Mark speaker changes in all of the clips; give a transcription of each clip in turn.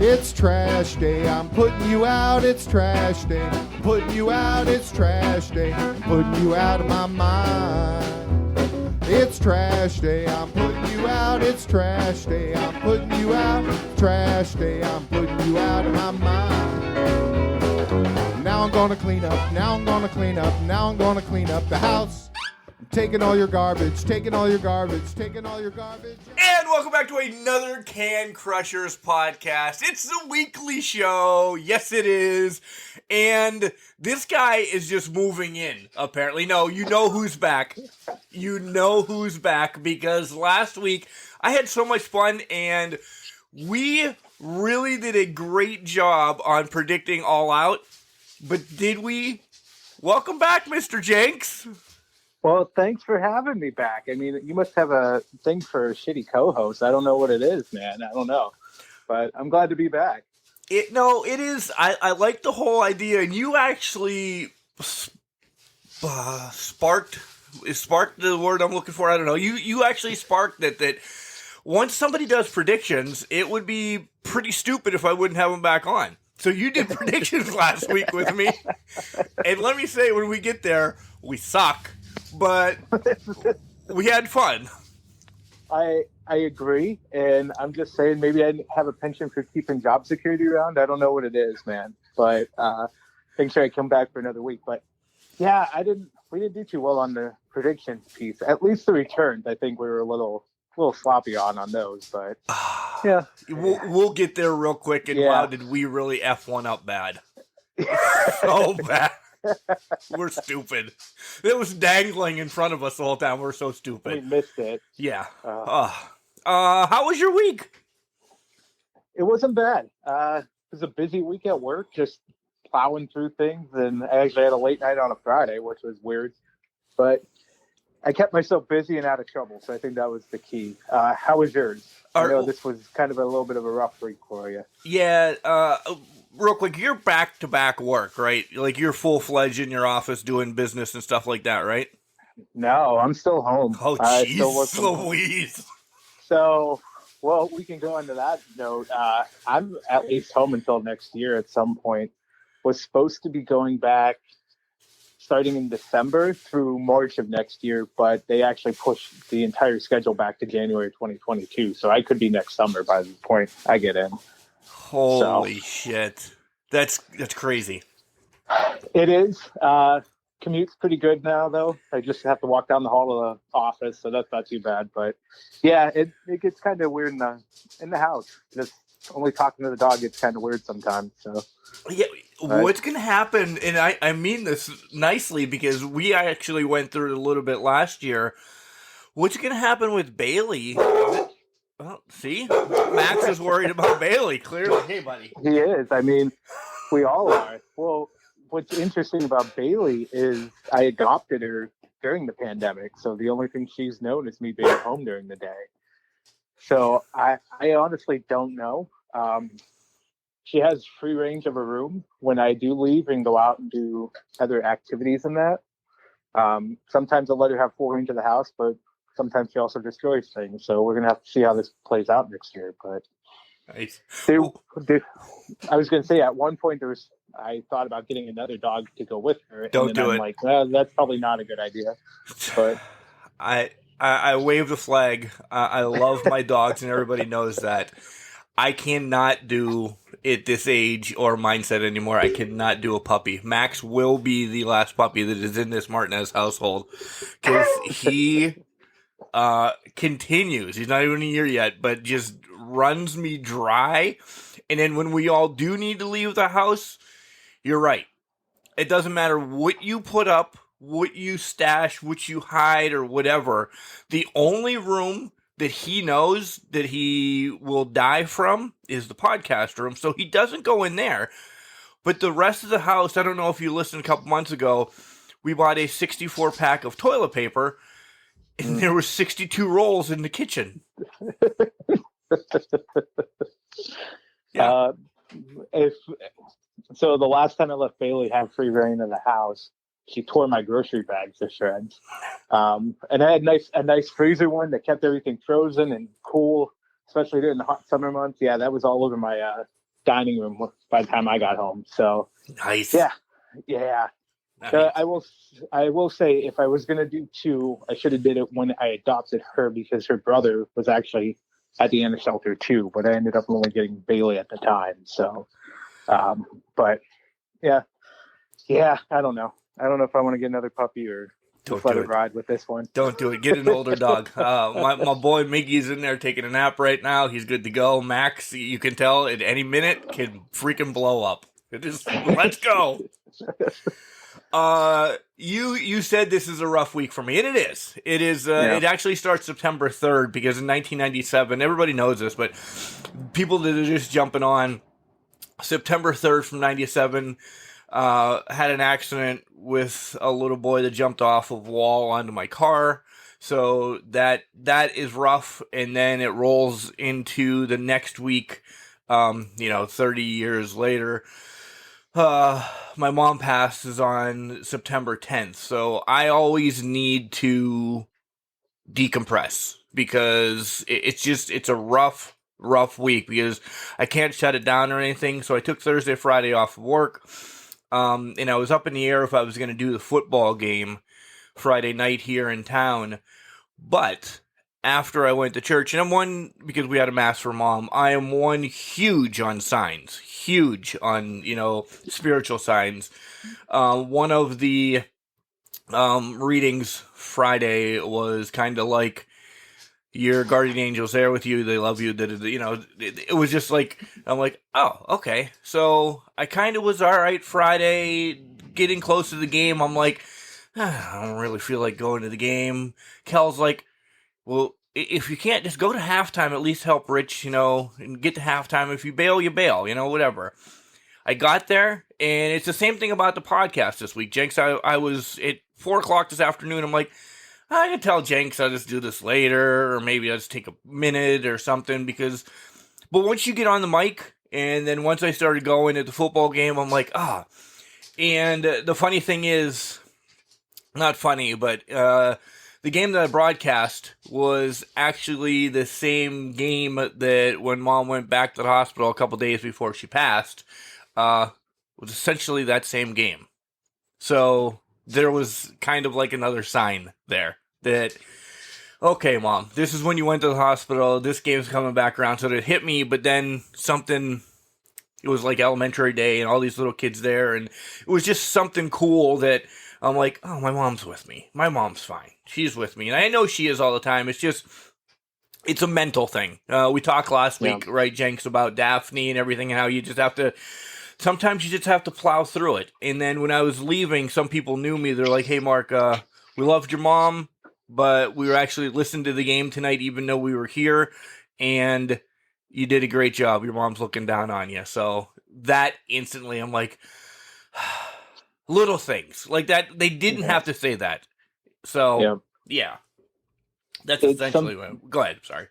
Speaker 1: It's trash day, I'm putting you out, it's trash day. I'm putting you out, it's trash day. I'm putting you out of my mind. It's trash day, I'm putting you out, it's trash day. I'm putting you out, trash day. I'm putting you out of my mind. Now I'm gonna clean up, now I'm gonna clean up, now I'm gonna clean up the house. I'm taking all your garbage, taking all your garbage, taking all your garbage.
Speaker 2: And welcome back to another Can Crushers podcast. It's the weekly show. Yes, it is. And this guy is just moving in, apparently. No, you know who's back. You know who's back because last week I had so much fun and we really did a great job on predicting All Out. But did we? Welcome back, Mr. Jenks.
Speaker 3: Well, thanks for having me back. I mean, you must have a thing for shitty co-hosts. I don't know what it is, man. I don't know. But I'm glad to be back.
Speaker 2: It is. I like the whole idea. And you actually sparked the word I'm looking for. I don't know. You actually sparked that once somebody does predictions, it would be pretty stupid if I wouldn't have them back on. So you did predictions last week with me. And let me say, when we get there, we suck. But we had fun.
Speaker 3: I agree, and I'm just saying maybe I have a penchant for keeping job security around. I don't know what it is, man. But make sure I come back for another week. But yeah, we didn't do too well on the predictions piece. At least the returns, I think we were a little sloppy on those. But yeah,
Speaker 2: we'll get there real quick. And wow, did we really F one up bad? So bad. We're stupid. It was dangling in front of us the whole time. We're so stupid.
Speaker 3: We missed it.
Speaker 2: Yeah. How was your week?
Speaker 3: It wasn't bad. It was a busy week at work, just plowing through things. And I actually had a late night on a Friday, which was weird. But I kept myself busy and out of trouble, so I think that was the key. How was yours? I know this was kind of a little bit of a rough week for you.
Speaker 2: Yeah, real quick, you're back-to-back work, right? Like, you're full-fledged in your office doing business and stuff like that, right?
Speaker 3: No, I'm still home.
Speaker 2: Oh, jeez Louise.
Speaker 3: So, well, we can go into that note. I'm at least home until next year at some point. Was supposed to be going back starting in December through March of next year, but they actually pushed the entire schedule back to January 2022. So I could be next summer by the point I get in.
Speaker 2: Holy shit. That's crazy.
Speaker 3: It is. Commute's pretty good now, though. I just have to walk down the hall of the office, so that's not too bad. But yeah, it gets kind of weird in the house. Just only talking to the dog gets kind of weird sometimes. So
Speaker 2: yeah, what's going to happen, and I mean this nicely because we actually went through it a little bit last year. What's going to happen with Bailey? Well, see, Max is worried about Bailey, clearly. Hey, buddy.
Speaker 3: He is. I mean, we all are. Well, what's interesting about Bailey is I adopted her during the pandemic, so the only thing she's known is me being home during the day. So I honestly don't know. She has free range of a room when I do leave and go out and do other activities in that. Sometimes I'll let her have full range of the house, but sometimes she also destroys things. So we're going to have to see how this plays out next year. But
Speaker 2: nice.
Speaker 3: I was going to say at one point I thought about getting another dog to go with her.
Speaker 2: Don't do it.
Speaker 3: Like, well, that's probably not a good idea. But
Speaker 2: I wave the flag. I love my dogs, and everybody knows that. I cannot do it this age or mindset anymore. I cannot do a puppy. Max will be the last puppy that is in this Martinez household because he continues. He's not even a year yet, but just runs me dry. And then when we all do need to leave the house, you're right. It doesn't matter what you put up, what you stash, what you hide, or whatever. The only room that he knows that he will die from is the podcast room, so he doesn't go in there. But the rest of the house, I don't know if you listened a couple months ago, we bought a 64-pack of toilet paper, and there were 62 rolls in the kitchen. Yeah.
Speaker 3: So the last time I let Bailey have free reign of the house, she tore my grocery bags to shreds. And I had a nice freezer one that kept everything frozen and cool, especially during the hot summer months. Yeah, that was all over my dining room by the time I got home. So
Speaker 2: Nice.
Speaker 3: yeah.
Speaker 2: Nice.
Speaker 3: I will say, if I was gonna do two, I should have did it when I adopted her, because her brother was actually at the end of shelter too, but I ended up only getting Bailey at the time. So, but yeah, I don't know. I don't know if I want to get another puppy or just let it ride with this one.
Speaker 2: Don't do it. Get an older dog. My boy Miggy's in there taking a nap right now. He's good to go. Max, you can tell at any minute, can freaking blow up. Let's go. You said this is a rough week for me, and it is. It is. It actually starts September 3rd, because in 1997, everybody knows this, but people that are just jumping on, September 3rd from 97, had an accident with a little boy that jumped off a wall onto my car. So that is rough, and then it rolls into the next week. 30 years later. My mom passes on September 10th, so I always need to decompress, because it's a rough week, because I can't shut it down or anything. So I took Thursday, Friday off of work, and I was up in the air if I was going to do the football game Friday night here in town, but after I went to church, and I'm one, because we had a mass for mom, I am one huge on signs, huge on, spiritual signs. One of the readings Friday was kind of like, your guardian angel's there with you, they love you, it was just like, I'm like, oh, okay. So I kind of was all right Friday, getting close to the game. I'm like, I don't really feel like going to the game. Kel's like, well, if you can't, just go to halftime, at least help Rich, and get to halftime. If you bail, you bail, whatever. I got there, and it's the same thing about the podcast this week. Jenks, I was at 4 o'clock this afternoon. I'm like, I can tell Jenks I'll just do this later, or maybe I'll just take a minute or something, but once you get on the mic, and then once I started going at the football game, I'm like, And the funny thing is, not funny, but, the game that I broadcast was actually the same game that when Mom went back to the hospital a couple days before she passed, was essentially that same game. So there was kind of like another sign there that, okay, Mom, this is when you went to the hospital, this game's coming back around. So it hit me, but then it was like elementary day and all these little kids there, and it was just something cool that I'm like, oh, my mom's with me. My mom's fine. She's with me. And I know she is all the time. It's a mental thing. We talked last week, right, Jenks, about Daphne and everything, and how you just have to, sometimes you just have to plow through it. And then when I was leaving, some people knew me. They're like, hey, Mark, we loved your mom, but we were actually listening to the game tonight, even though we were here, and you did a great job. Your mom's looking down on you. So that instantly, I'm like, little things like that. They didn't have to say that. So, yeah. That's essentially what. Go ahead. Sorry.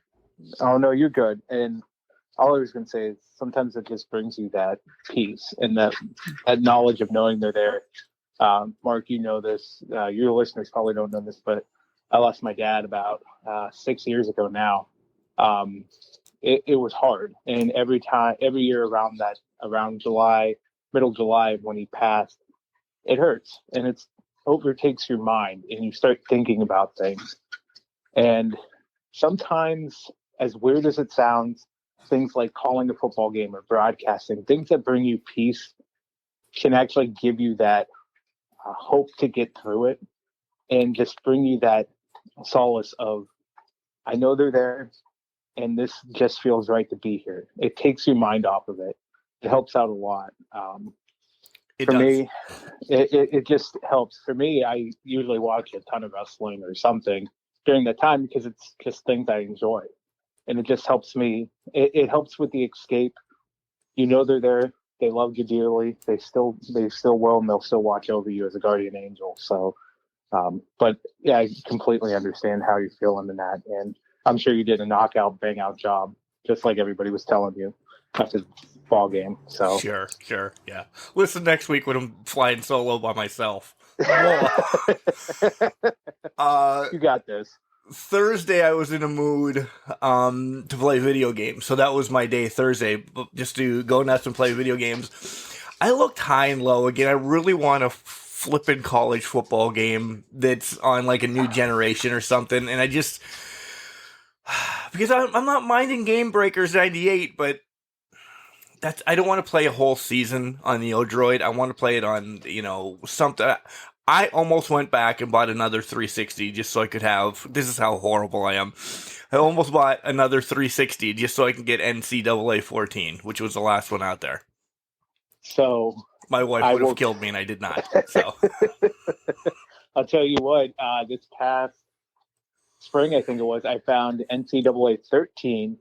Speaker 3: Oh, no, you're good. And all I was going to say is sometimes it just brings you that peace and that knowledge of knowing they're there. Mark, you know this. Your listeners probably don't know this, but I lost my dad about 6 years ago now. It was hard. And every year around July, middle July, when he passed, it hurts and it's overtakes your mind and you start thinking about things. And sometimes, as weird as it sounds, things like calling a football game or broadcasting, things that bring you peace, can actually give you that hope to get through it and just bring you that solace of, I know they're there and this just feels right to be here. It takes your mind off of it. It helps out a lot. For me, it just helps. For me, I usually watch a ton of wrestling or something during that time because it's just things I enjoy. And it just helps me. It helps with the escape. You know they're there. They love you dearly. They still will, and they'll still watch over you as a guardian angel. So, but yeah, I completely understand how you're feeling in that. And I'm sure you did a knockout, bang out job, just like everybody was telling you after the ball game. So
Speaker 2: sure, yeah. Listen next week when I'm flying solo by myself.
Speaker 3: You got this.
Speaker 2: Thursday I was in a mood to play video games. So that was my day Thursday, just to go nuts and play video games. I looked high and low again. I really want a flippin' college football game that's on like a new generation or something. And I just, because I'm not minding Game Breakers 98, but I don't want to play a whole season on the Odroid. I want to play it on, something. I almost went back and bought another 360 just so I could have, this is how horrible I am. I almost bought another 360 just so I can get NCAA 14, which was the last one out there.
Speaker 3: So
Speaker 2: my wife would have killed me and I did not. So
Speaker 3: I'll tell you what, this past spring, I think it was, I found NCAA 13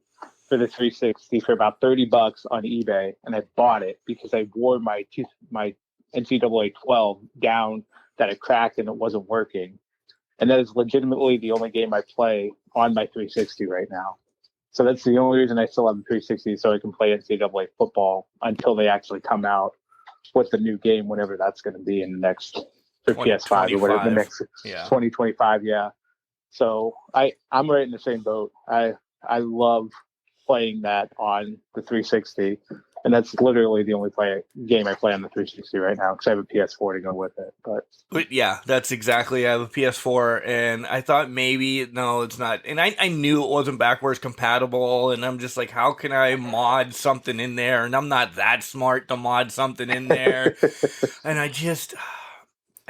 Speaker 3: for the 360 for about $30 on eBay, and I bought it because I wore my NCAA 12 down that it cracked and it wasn't working. And that is legitimately the only game I play on my 360 right now. So that's the only reason I still have the 360, so I can play NCAA football until they actually come out with the new game, whenever that's going to be in the next, for PS5 or whatever, the next 2025. Yeah. So I'm right in the same boat. I love playing that on the 360, and that's literally the only game I play on the 360 right now because I have a PS4 to go with it. But
Speaker 2: yeah, that's exactly. I have a PS4, and I thought maybe no, it's not. And I knew it wasn't backwards compatible, and I'm just like, how can I mod something in there? And I'm not that smart to mod something in there. And I'm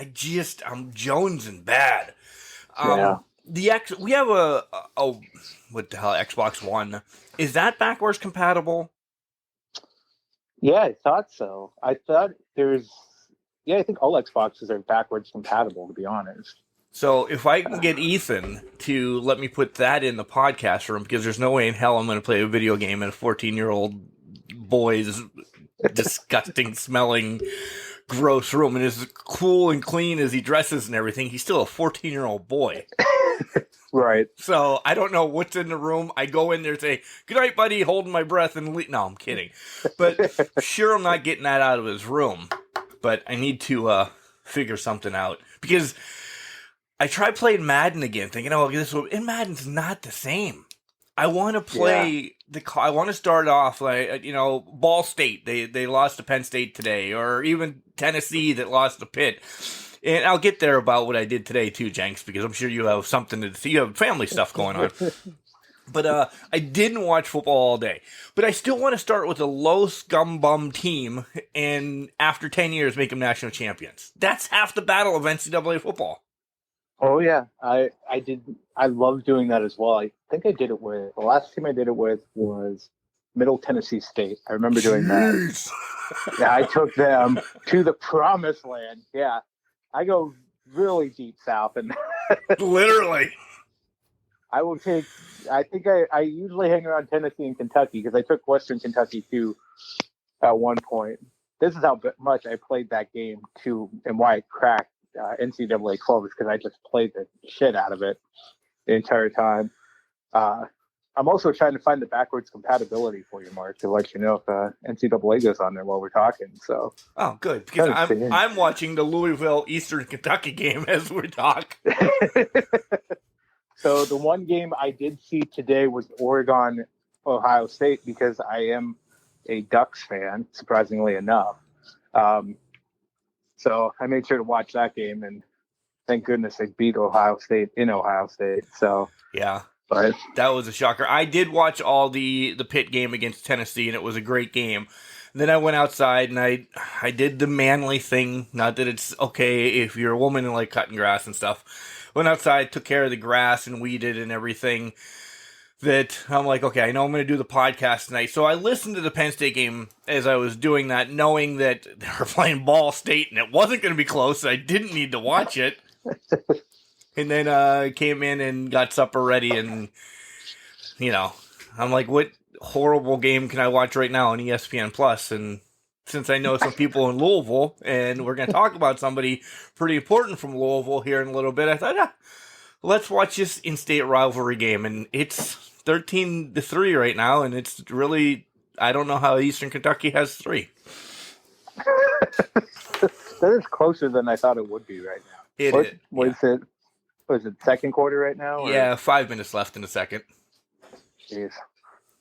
Speaker 2: jonesing bad.
Speaker 3: Yeah.
Speaker 2: We have a what the hell, Xbox One. Is that backwards compatible?
Speaker 3: Yeah, I thought so. I think all Xboxes are backwards compatible, to be honest.
Speaker 2: So if I can get Ethan to let me put that in the podcast room, because there's no way in hell I'm going to play a video game in a 14-year-old boy's disgusting smelling gross room, and as cool and clean as he dresses and everything, he's still a 14-year-old boy.
Speaker 3: Right.
Speaker 2: So I don't know what's in the room. I go in there and say, "Good night, buddy," holding my breath and leave. No, I'm kidding. But sure, I'm not getting that out of his room. But I need to figure something out, because I tried playing Madden again, thinking, "Oh, and Madden's not the same." I want to play I want to start off like Ball State. They lost to Penn State today, or even Tennessee that lost to Pitt. And I'll get there about what I did today too, Jenks, because I'm sure you have something to see. You have family stuff going on. But I didn't watch football all day. But I still want to start with a low scum bum team, and after 10 years, make them national champions. That's half the battle of NCAA football.
Speaker 3: Oh yeah, I did. I love doing that as well. I think I did it with, the last team I did it with was Middle Tennessee State. I remember doing that. Yeah, I took them to the promised land. Yeah, I go really deep south, and
Speaker 2: literally,
Speaker 3: I think I usually hang around Tennessee and Kentucky, because I took Western Kentucky too at one point. This is how much I played that game too, and why I cracked NCAA 12 is because I just played the shit out of it the entire time. I'm also trying to find the backwards compatibility for you, Mark, to let you know if NCAA goes on there while we're talking. So,
Speaker 2: oh, good, because I'm watching the Louisville Eastern Kentucky game as we talk.
Speaker 3: So the one game I did see today was Oregon, Ohio State, because I am a Ducks fan, surprisingly enough. So I made sure to watch that game, and thank goodness they beat Ohio State in Ohio State. So
Speaker 2: yeah,
Speaker 3: but
Speaker 2: that was a shocker. I did watch all the Pitt game against Tennessee, and it was a great game. Then I went outside and I did the manly thing. Not that it's okay if you're a woman and like cutting grass and stuff. Went outside, took care of the grass and weeded and everything. That I'm like, okay, I know I'm going to do the podcast tonight. So I listened to the Penn State game as I was doing that, knowing that they were playing Ball State and it wasn't going to be close. So I didn't need to watch it. And then I came in and got supper ready, and I'm like, what horrible game can I watch right now on ESPN Plus? And since I know some people in Louisville, and we're going to talk about somebody pretty important from Louisville here in a little bit, I thought, let's watch this in-state rivalry game. And it's 13-3 right now, and it's really, I don't know how Eastern Kentucky has 3.
Speaker 3: That is closer than I thought it would be right now. Was it second quarter right now? Or?
Speaker 2: Yeah, 5 minutes left in the second.
Speaker 3: Jeez.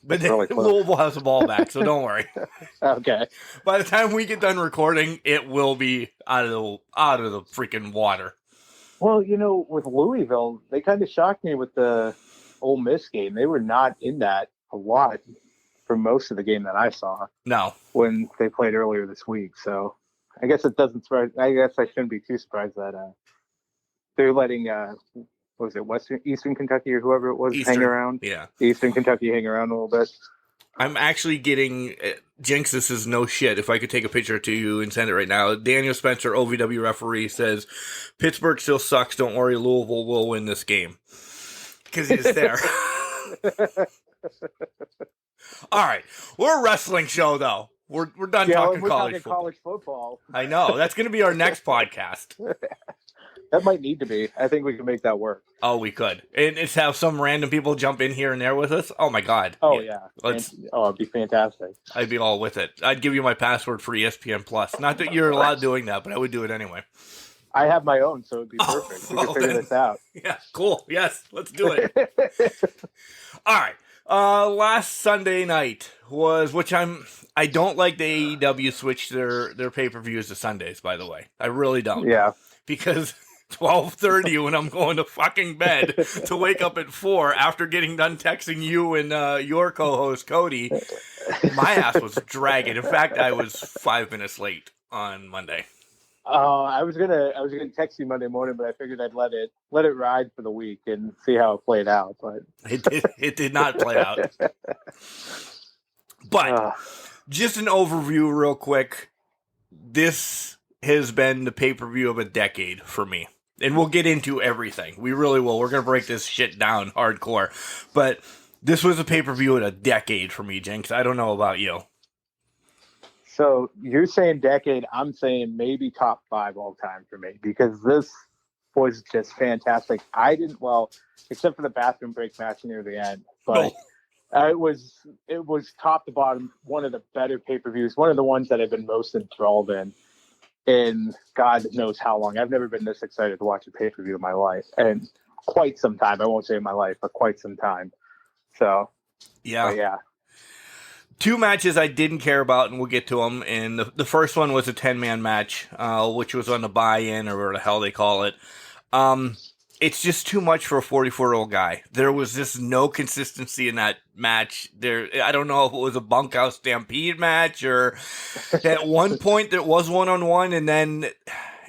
Speaker 2: But
Speaker 3: That's really close.
Speaker 2: Louisville has the ball back, so don't worry.
Speaker 3: Okay.
Speaker 2: By the time we get done recording, it will be out of the freaking water.
Speaker 3: Well, with Louisville, they kind of shocked me with the Ole Miss game. They were not in that a lot for most of the game that I saw.
Speaker 2: No.
Speaker 3: When they played earlier this week. So I guess it doesn't surprise. I guess I shouldn't be too surprised that they're letting what was it, Eastern Kentucky or whoever it was hang around?
Speaker 2: Yeah.
Speaker 3: Eastern Kentucky hang around a little bit.
Speaker 2: I'm actually getting Jenks. This is no shit. If I could take a picture to you and send it right now. Daniel Spencer, OVW referee, says Pittsburgh still sucks. Don't worry, Louisville will win this game because he's there. All right, we're a wrestling show though. We're done talking college
Speaker 3: football.
Speaker 2: I know that's going to be our next podcast.
Speaker 3: That might need to be. I think we can make that work.
Speaker 2: Oh, we could. And it's have some random people jump in here and there with us. Oh, my God.
Speaker 3: Oh, yeah. It'd be fantastic.
Speaker 2: I'd be all with it. I'd give you my password for ESPN Plus. Not that you're allowed doing that, but I would do it anyway.
Speaker 3: I have my own, so it'd be perfect. We can figure this out.
Speaker 2: Yeah, cool. Yes, let's do it. All right. Last Sunday night was, I don't like the AEW switch their pay-per-views to Sundays, by the way. I really don't.
Speaker 3: Yeah.
Speaker 2: Because 12:30 when I'm going to fucking bed to wake up at 4 after getting done texting you and your co-host Cody, my ass was dragging. In fact, I was 5 minutes late on Monday.
Speaker 3: I was gonna text you Monday morning, but I figured I'd let it ride for the week and see how it played out. But
Speaker 2: it did not play out. But just an overview, real quick. This has been the pay-per-view of a decade for me. And we'll get into everything. We really will. We're going to break this shit down hardcore. But this was a pay-per-view of a decade for me, Jenks. I don't know about you.
Speaker 3: So you're saying decade. I'm saying maybe top 5 all time for me because this was just fantastic. Except for the bathroom break match near the end. But it was top to bottom one of the better pay-per-views. One of the ones that I've been most enthralled in God knows how long. I've never been this excited to watch a pay-per-view in my life. And quite some time. I won't say in my life, but quite some time. So, yeah.
Speaker 2: 2 matches I didn't care about, and we'll get to them. And the first one was a 10-man match, which was on the buy-in, or whatever the hell they call it. It's just too much for a 44-year-old guy. There was just no consistency in that match. I don't know if it was a bunkhouse stampede match or at one point there was one-on-one, and then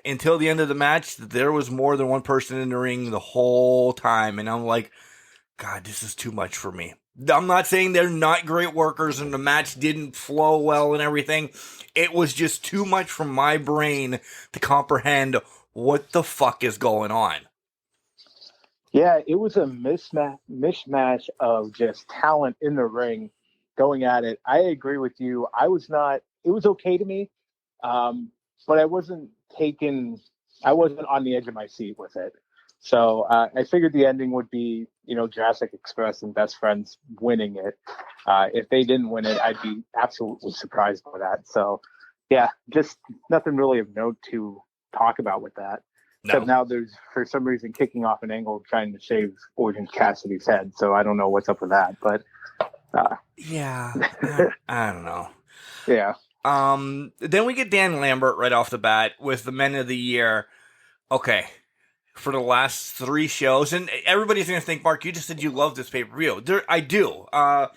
Speaker 2: until the end of the match, there was more than one person in the ring the whole time. And I'm like, God, this is too much for me. I'm not saying they're not great workers and the match didn't flow well and everything. It was just too much for my brain to comprehend what the fuck is going on.
Speaker 3: Yeah, it was a mishmash of just talent in the ring going at it. I agree with you. It was okay to me, but I wasn't on the edge of my seat with it. So I figured the ending would be, Jurassic Express and Best Friends winning it. If they didn't win it, I'd be absolutely surprised by that. So, yeah, just nothing really of note to talk about with that.
Speaker 2: No.
Speaker 3: Except now there's, for some reason, kicking off an angle trying to shave Orange Cassidy's head. So I don't know what's up with that. But
Speaker 2: yeah, I don't know.
Speaker 3: Yeah.
Speaker 2: Then we get Dan Lambert right off the bat with the Men of the Year. Okay. For the last 3 shows, and everybody's going to think, Mark, you just said you love this pay-per-view. I do. Out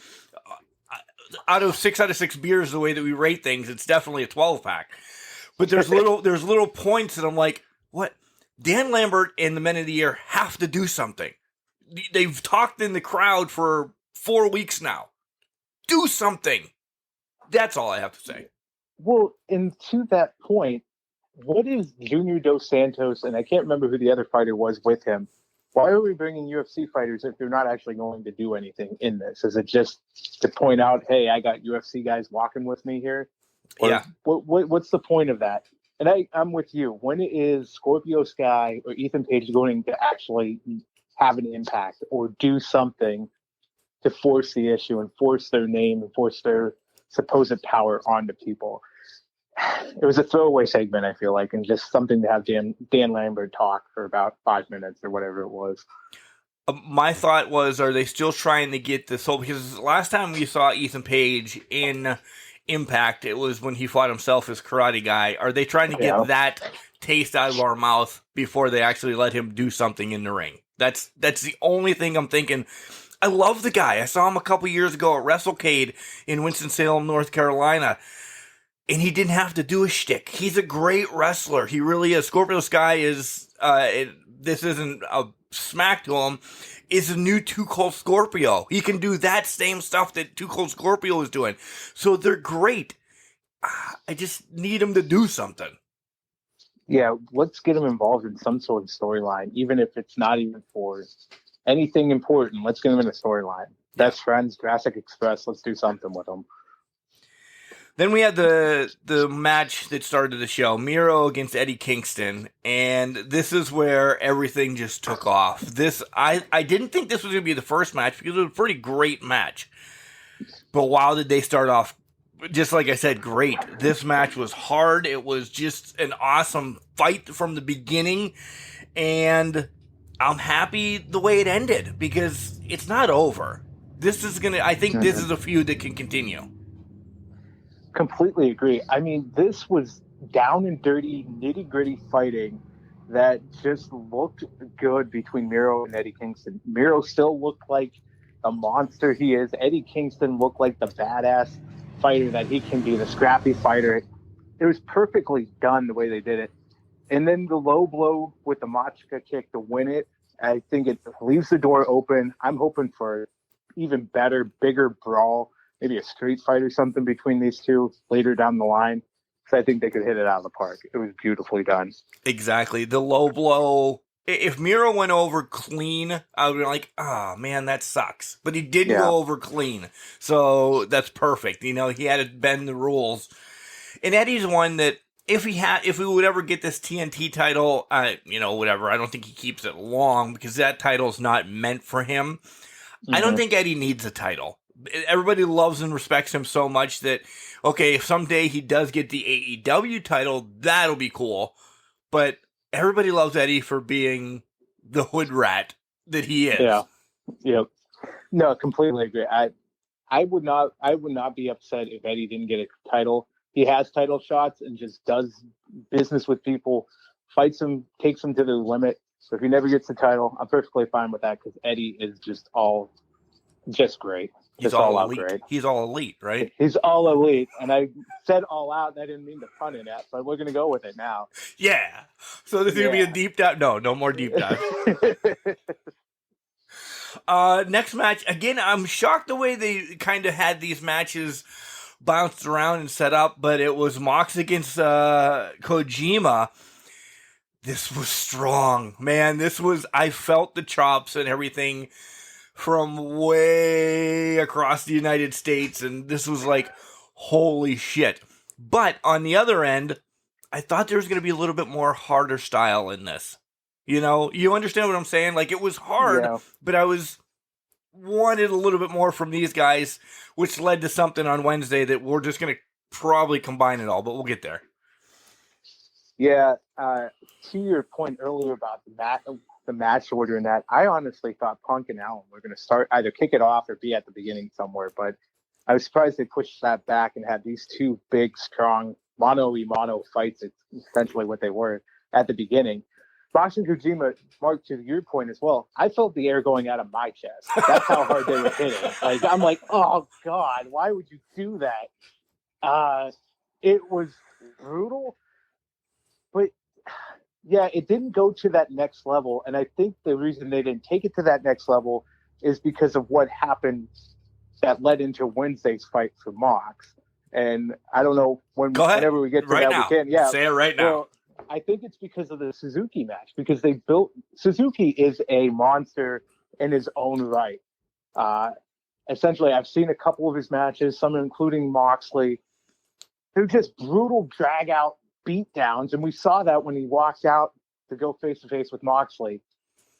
Speaker 2: of 6 out of 6 beers, the way that we rate things, it's definitely a 12-pack. But there's little points that I'm like, what? Dan Lambert and the Men of the Year have to do something. They've talked in the crowd for 4 weeks now. Do something. That's all I have to say.
Speaker 3: Well, and to that point, what is Junior Dos Santos, and I can't remember who the other fighter was with him, why are we bringing UFC fighters if they're not actually going to do anything in this? Is it just to point out, hey, I got UFC guys walking with me here? Or
Speaker 2: yeah.
Speaker 3: What's the point of that? And I'm with you. When is Scorpio Sky or Ethan Page going to actually have an impact or do something to force the issue and force their name and force their supposed power onto people? It was a throwaway segment, I feel like, and just something to have Dan Lambert talk for about 5 minutes or whatever it was.
Speaker 2: My thought was, are they still trying to get this whole? Because last time we saw Ethan Page in Impact, it was when he fought himself as Karate Guy. Are they trying to get that taste out of our mouth before they actually let him do something in the ring? That's the only thing I'm thinking. I love the guy. I saw him a couple years ago at WrestleCade in Winston-Salem, North Carolina. And he didn't have to do a shtick. He's a great wrestler. He really is. Scorpio Sky is, this isn't a smack to him, is a new Too Cold Scorpio. He can do that same stuff that Too Cold Scorpio is doing. So they're great. I just need him to do something.
Speaker 3: Yeah, let's get him involved in some sort of storyline, even if it's not even for anything important. Let's get him in a storyline. Best Friends, Jurassic Express, let's do something with him.
Speaker 2: Then we had the match that started the show, Miro against Eddie Kingston, and this is where everything just took off. I didn't think this was going to be the first match because it was a pretty great match. But wow, did they start off, just like I said, great. This match was hard. It was just an awesome fight from the beginning, and I'm happy the way it ended because it's not over. I think this is a feud that can continue.
Speaker 3: Completely agree. I mean, this was down and dirty, nitty-gritty fighting that just looked good between Miro and Eddie Kingston. Miro still looked like a monster he is. Eddie Kingston looked like the badass fighter that he can be, the scrappy fighter. It was perfectly done the way they did it. And then the low blow with the Machka kick to win it, I think it leaves the door open. I'm hoping for even better, bigger brawl. Maybe a street fight or something between these two later down the line. So I think they could hit it out of the park. It was beautifully done.
Speaker 2: Exactly. The low blow. If Miro went over clean, I would be like, oh, man, that sucks. But he didn't go over clean. So that's perfect. He had to bend the rules. And Eddie's one that if we would ever get this TNT title, whatever, I don't think he keeps it long because that title's not meant for him. Mm-hmm. I don't think Eddie needs a title. Everybody loves and respects him so much that, okay, if someday he does get the AEW title, that'll be cool. But everybody loves Eddie for being the hood rat that he is.
Speaker 3: Yeah. Yep. No, completely agree. I would not be upset if Eddie didn't get a title. He has title shots and just does business with people, fights them, takes them to the limit. So if he never gets the title, I'm perfectly fine with that because Eddie is just great.
Speaker 2: He's all elite. Great. He's all elite, right?
Speaker 3: He's all elite. And I said all out, and I didn't mean to pun in that, but we're going to go with it now.
Speaker 2: Yeah. So this is going to be a deep dive. No more deep dive. Next match. Again, I'm shocked the way they kind of had these matches bounced around and set up, but it was Mox against Kojima. This was strong. Man, I felt the chops and everything from way across the United States, and this was like, holy shit. But on the other end, I thought there was going to be a little bit more harder style in this. You understand what I'm saying? Like, it was hard, but I wanted a little bit more from these guys, which led to something on Wednesday that we're just going to probably combine it all, but we'll get there.
Speaker 3: Yeah, to your point earlier about the match order and that, I honestly thought Punk and Allen were going to start either kick it off or be at the beginning somewhere, but I was surprised they pushed that back and had these two big, strong mano-a-mano fights. It's essentially what they were at the beginning. Mox and Kojima, Mark, to your point as well, I felt the air going out of my chest. That's how hard they were hitting. Like, I'm like, oh, God, why would you do that? It was brutal, but yeah, it didn't go to that next level. And I think the reason they didn't take it to that next level is because of what happened that led into Wednesday's fight for Mox. And I don't know whenever we get to
Speaker 2: right
Speaker 3: that,
Speaker 2: now.
Speaker 3: we can. Yeah,
Speaker 2: say it right now.
Speaker 3: Well, I think it's because of the Suzuki match, because Suzuki is a monster in his own right. Essentially, I've seen a couple of his matches, some including Moxley. They're just brutal drag-out beatdowns, and we saw that when he walked out to go face-to-face with Moxley.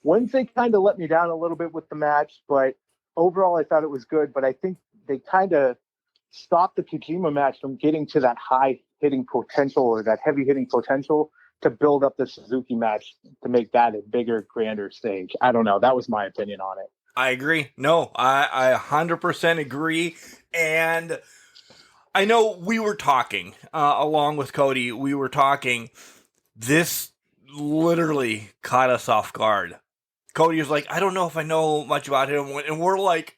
Speaker 3: Wednesday kind of let me down a little bit with the match, but overall I thought it was good. But I think they kind of stopped the Kojima match from getting to that high hitting potential or that heavy hitting potential to build up the Suzuki match to make that a bigger, grander stage. I don't know. That was my opinion on it.
Speaker 2: I agree. No, I 100% agree. And I know we were talking, along with Cody, we were talking. This literally caught us off guard. Cody was like, I don't know if I know much about him. And we're like,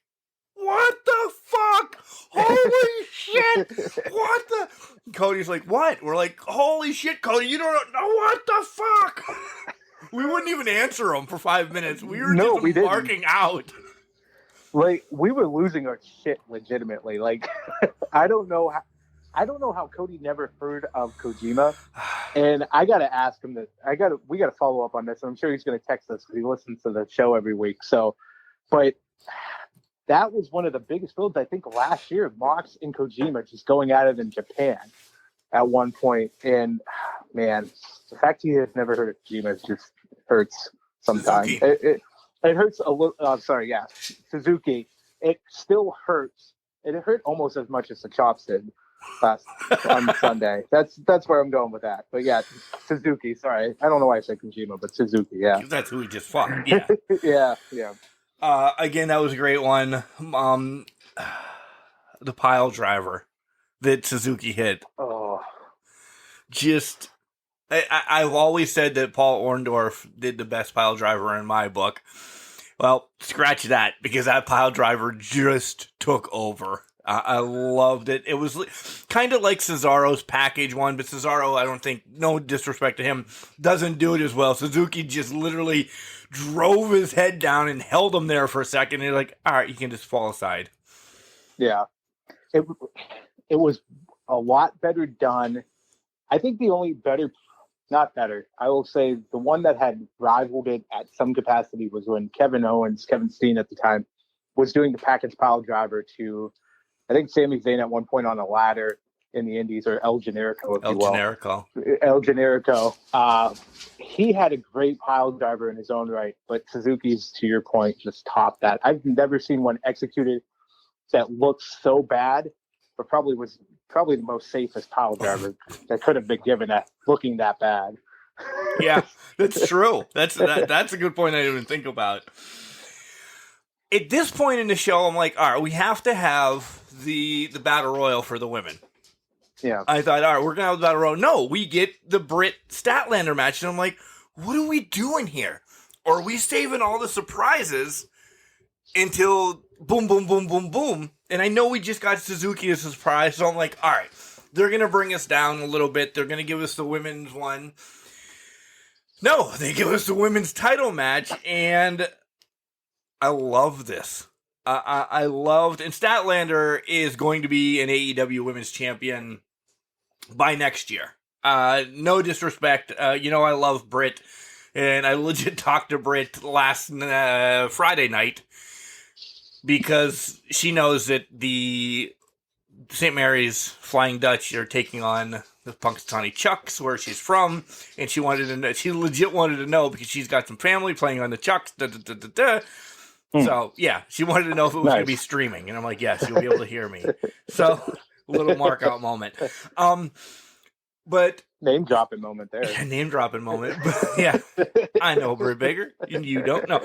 Speaker 2: what the fuck? Holy shit! What the? Cody's like, what? We're like, holy shit, Cody, you don't know what the fuck? We wouldn't even answer him for 5 minutes. We were just marking out.
Speaker 3: Like, we were losing our shit legitimately. Like, I don't know how Cody never heard of Kojima, and I gotta ask him this. We gotta follow up on this. I'm sure he's gonna text us because he listens to the show every week. So, but that was one of the biggest builds I think last year. Mox and Kojima just going at it in Japan at one point, and man, the fact he has never heard of Kojima just hurts sometimes. It hurts a little. Sorry, yeah, Suzuki. It still hurts. It hurt almost as much as the chops did on Sunday. That's where I'm going with that. But yeah, Suzuki. Sorry, I don't know why I said Kojima, but Suzuki. Yeah,
Speaker 2: that's who we just fought. Yeah,
Speaker 3: yeah.
Speaker 2: Again, that was a great one. The pile driver that Suzuki hit.
Speaker 3: Oh,
Speaker 2: just. I've always said that Paul Orndorff did the best pile driver in my book. Well, scratch that, because that pile driver just took over. I loved it. It was kind of like Cesaro's package one, but Cesaro, I don't think, no disrespect to him, doesn't do it as well. Suzuki just literally drove his head down and held him there for a second. And you're like, all right, you can just fall aside.
Speaker 3: Yeah. It was a lot better done. I think the only not better, I will say the one that had rivaled it at some capacity was when Kevin Steen at the time, was doing the package pile driver to, I think, Sami Zayn at one point on a ladder in the Indies, or El Generico, if you will. El Generico. He had a great pile driver in his own right, but Suzuki's, to your point, just topped that. I've never seen one executed that looks so bad, but probably the most safest pile driver that could have been given at looking that bad.
Speaker 2: Yeah, that's true. That's a good point I didn't even think about. At this point in the show, I'm like, all right, we have to have the battle royal for the women.
Speaker 3: Yeah.
Speaker 2: I thought, all right, we're gonna have the battle royal. No, we get the Britt Statlander match, and I'm like, what are we doing here? Or are we saving all the surprises until boom, boom, boom, boom, boom? And I know we just got Suzuki as a surprise, so I'm like, all right, they're going to bring us down a little bit. They're going to give us the women's one. No, they give us the women's title match, and I love this. I loved, and Statlander is going to be an AEW Women's Champion by next year. No disrespect. I love Britt, and I legit talked to Britt last Friday night, because she knows that the St. Mary's Flying Dutch are taking on the Punxsutawney Chucks, where she's from, and she legit wanted to know because she's got some family playing on the Chucks. So, yeah, she wanted to know if it was going to be streaming, and I'm like, yes, you'll be able to hear me. So, a little mark out moment. But
Speaker 3: name dropping moment there.
Speaker 2: Yeah, name dropping moment. Yeah, I know Britt Baker. You don't know.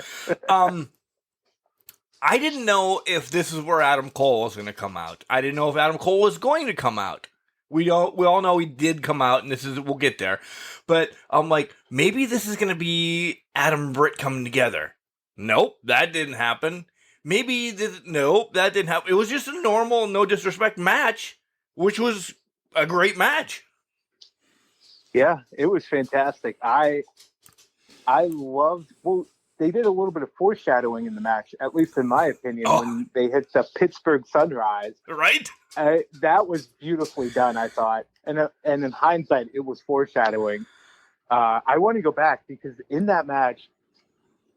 Speaker 2: I didn't know if this is where Adam Cole was going to come out. I didn't know if Adam Cole was going to come out. We all know he did come out, and we'll get there. But I'm like, maybe this is going to be Adam and Britt coming together. Nope, that didn't happen. Nope, that didn't happen. It was just a normal, no disrespect match, which was a great match.
Speaker 3: Yeah, it was fantastic. I loved. Well, they did a little bit of foreshadowing in the match, at least in my opinion, when they hit the Pittsburgh Sunrise.
Speaker 2: Right.
Speaker 3: That was beautifully done, I thought. And in hindsight, it was foreshadowing. I want to go back because in that match,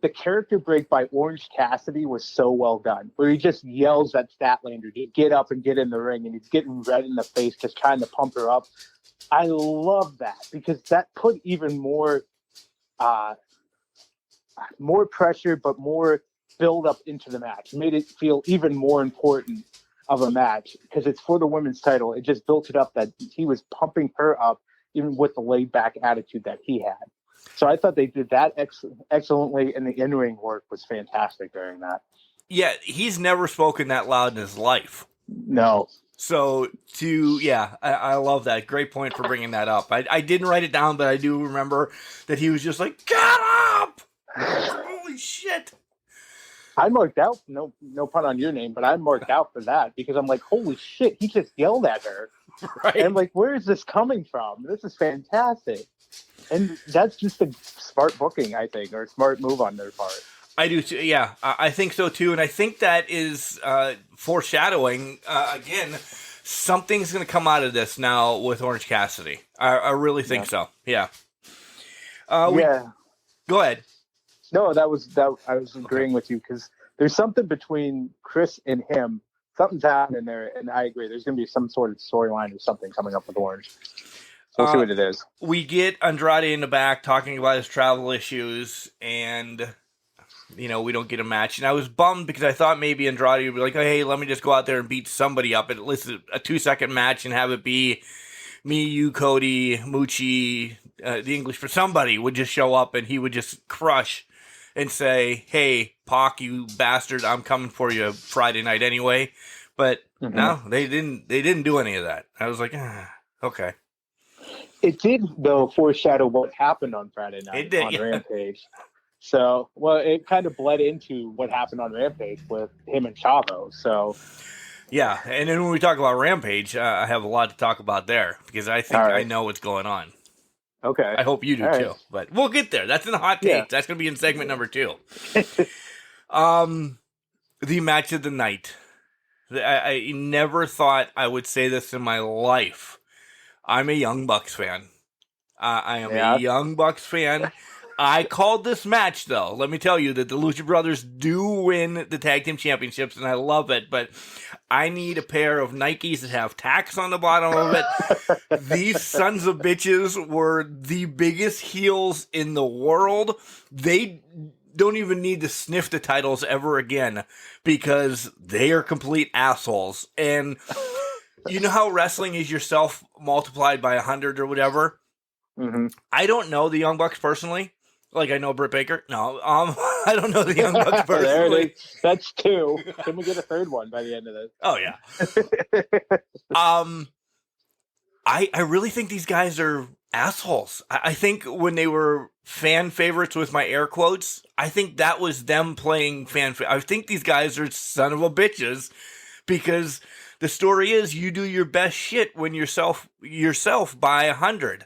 Speaker 3: the character break by Orange Cassidy was so well done, where he just yells at Statlander to get up and get in the ring, and he's getting red in the face, just trying to pump her up. I love that because that put even more pressure, but more build up into the match. Made it feel even more important of a match because it's for the women's title. It just built it up that he was pumping her up even with the laid back attitude that he had. So I thought they did that excellently, and the in-ring work was fantastic during that.
Speaker 2: Yeah, he's never spoken that loud in his life.
Speaker 3: No.
Speaker 2: So I love that. Great point for bringing that up. I didn't write it down, but I do remember that he was just like, "Get up!" Holy shit!
Speaker 3: I marked out, no pun on your name, but I marked out for that because I'm like, holy shit, he just yelled at her.
Speaker 2: Right.
Speaker 3: And I'm like, where is this coming from? This is fantastic. And that's just a smart booking, I think, or a smart move on their part.
Speaker 2: I do too. Yeah, I think so too. And I think that is foreshadowing, again, something's going to come out of this now with Orange Cassidy. I really think so. Yeah.
Speaker 3: Yeah.
Speaker 2: Go ahead.
Speaker 3: No, I was agreeing with you because there's something between Chris and him. Something's happening there, and I agree. There's going to be some sort of storyline or something coming up with Orange. We'll see what it is.
Speaker 2: We get Andrade in the back talking about his travel issues, and we don't get a match. And I was bummed because I thought maybe Andrade would be like, oh, hey, let me just go out there and beat somebody up, at least a 2-second match, and have it be me, you, Cody, Moochie, the English, for somebody would just show up and he would just crush and say, hey, Pac, you bastard, I'm coming for you Friday night anyway. But no, they didn't do any of that. I was like, okay.
Speaker 3: It did, though, foreshadow what happened on Friday night on Rampage. So, well, it kind of bled into what happened on Rampage with him and Chavo. So,
Speaker 2: yeah, and then when we talk about Rampage, I have a lot to talk about there because I think I know what's going on.
Speaker 3: Okay.
Speaker 2: I hope you do too, but we'll get there. That's in the hot takes. Yeah. That's going to be in segment number 2. The match of the night. I never thought I would say this in my life. I'm a Young Bucks fan. I am a Young Bucks fan. I called this match, though. Let me tell you that the Lucha Brothers do win the Tag Team Championships, and I love it, but I need a pair of Nikes that have tacks on the bottom of it. These sons of bitches were the biggest heels in the world. They don't even need to sniff the titles ever again because they are complete assholes. And you know how wrestling is yourself multiplied by 100 or whatever?
Speaker 3: Mm-hmm.
Speaker 2: I don't know the Young Bucks personally. Like I know Britt Baker. No, I don't know the Young Bucks personally.
Speaker 3: There it is. That's 2. Can we get a third one by the end of this?
Speaker 2: Oh yeah. I really think these guys are assholes. I think when they were fan favorites with my air quotes, I think that was them playing I think these guys are son of a bitches because the story is you do your best shit when yourself by 100.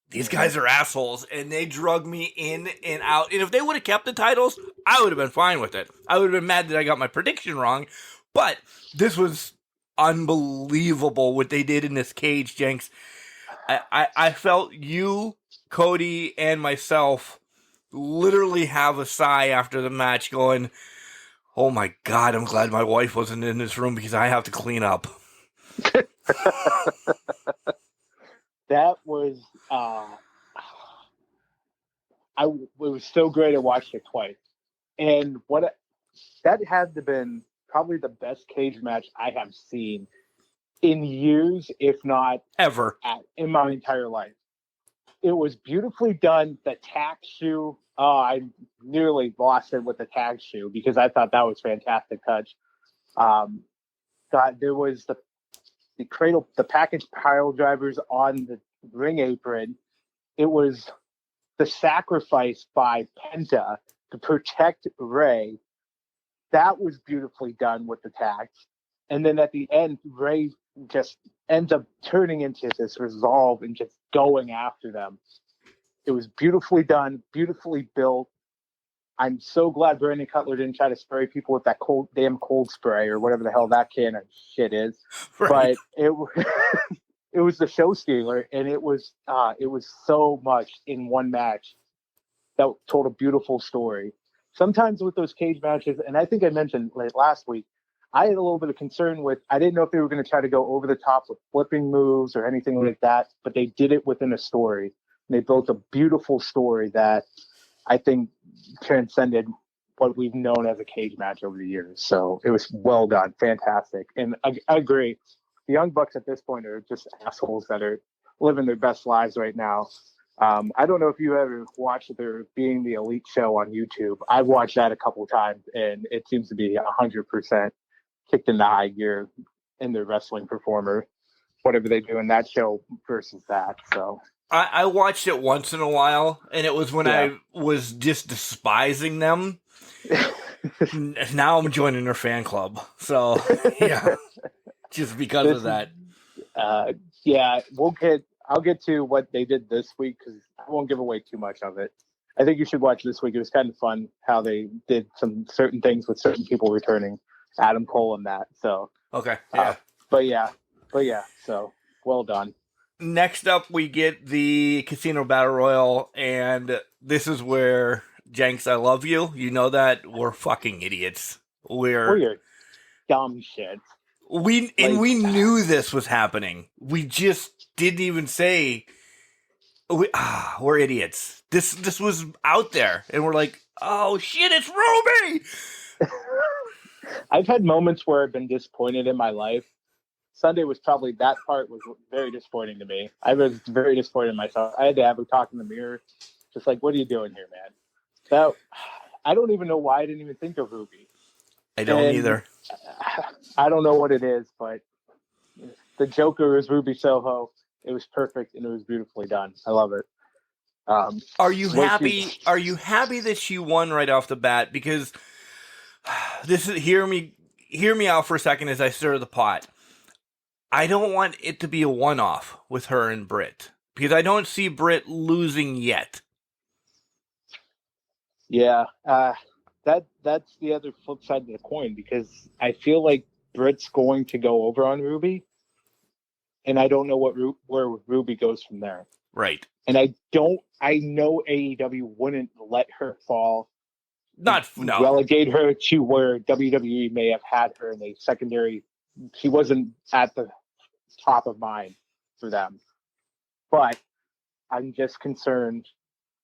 Speaker 2: These guys are assholes, and they drug me in and out. And if they would have kept the titles, I would have been fine with it. I would have been mad that I got my prediction wrong, but this was unbelievable what they did in this cage, Jenks. I felt you, Cody, and myself literally have a sigh after the match going, oh my God, I'm glad my wife wasn't in this room because I have to clean up.
Speaker 3: That was it was so great. I watched it twice, and that had to have been probably the best cage match I have seen in years, if not
Speaker 2: ever,
Speaker 3: in my entire life. It was beautifully done. The tag shoe, I nearly lost it with the tag shoe because I thought that was a fantastic touch. There was the cradle, the package pile drivers on the ring apron. It was the sacrifice by Penta to protect Ray. That was beautifully done with the tags. And then at the end, Ray just ends up turning into this resolve and just going after them. It was beautifully done, beautifully built. I'm so glad Brandon Cutler didn't try to spray people with that cold spray or whatever the hell that can of shit is. Right. But it was the show stealer, and it was so much in one match that told a beautiful story. Sometimes with those cage matches, and I think I mentioned last week, I had a little bit of concern with, I didn't know if they were going to try to go over the top with flipping moves or anything like that, but they did it within a story. And they built a beautiful story that I think transcended what we've known as a cage match over the years. So it was well done, fantastic. And I agree. The Young Bucks at this point are just assholes that are living their best lives right now. I don't know if you ever watched their Being the Elite show on YouTube. I've watched that a couple times, and it seems to be 100% kicked into high gear in their wrestling performer, whatever they do in that show versus that. So
Speaker 2: I watched it once in a while, and it was when I was just despising them. Now I'm joining their fan club. So, yeah, just because of that.
Speaker 3: Yeah, I'll get to what they did this week because I won't give away too much of it. I think you should watch this week. It was kind of fun how they did some certain things with certain people returning, Adam Cole and that. So
Speaker 2: okay, yeah,
Speaker 3: but yeah. So well done.
Speaker 2: Next up, we get the Casino Battle Royal, and this is where Jenks, I love you. You know that we're fucking idiots.
Speaker 3: We're dumb shit.
Speaker 2: We knew this was happening. We just didn't even say we're idiots. This was out there, and we're like, oh shit, it's Ruby.
Speaker 3: I've had moments where I've been disappointed in my life. Sunday was probably, that part was very disappointing to me. I was very disappointed in myself. I had to have a talk in the mirror, just like, what are you doing here, man? So I don't even know why I didn't even think of Ruby.
Speaker 2: I don't either.
Speaker 3: I don't know what it is, but the Joker is Ruby Soho. It was perfect and it was beautifully done. I love it.
Speaker 2: Are you happy? Are you happy that she won right off the bat? Because this is hear me out for a second as I stir the pot. I don't want it to be a one-off with her and Britt because I don't see Britt losing yet.
Speaker 3: Yeah, that's the other flip side of the coin because I feel like Britt's going to go over on Ruby, and I don't know where Ruby goes from there.
Speaker 2: Right.
Speaker 3: And I know AEW wouldn't let her fall. Relegate her to where WWE may have had her in a secondary. She wasn't at the top of mind for them. But I'm just concerned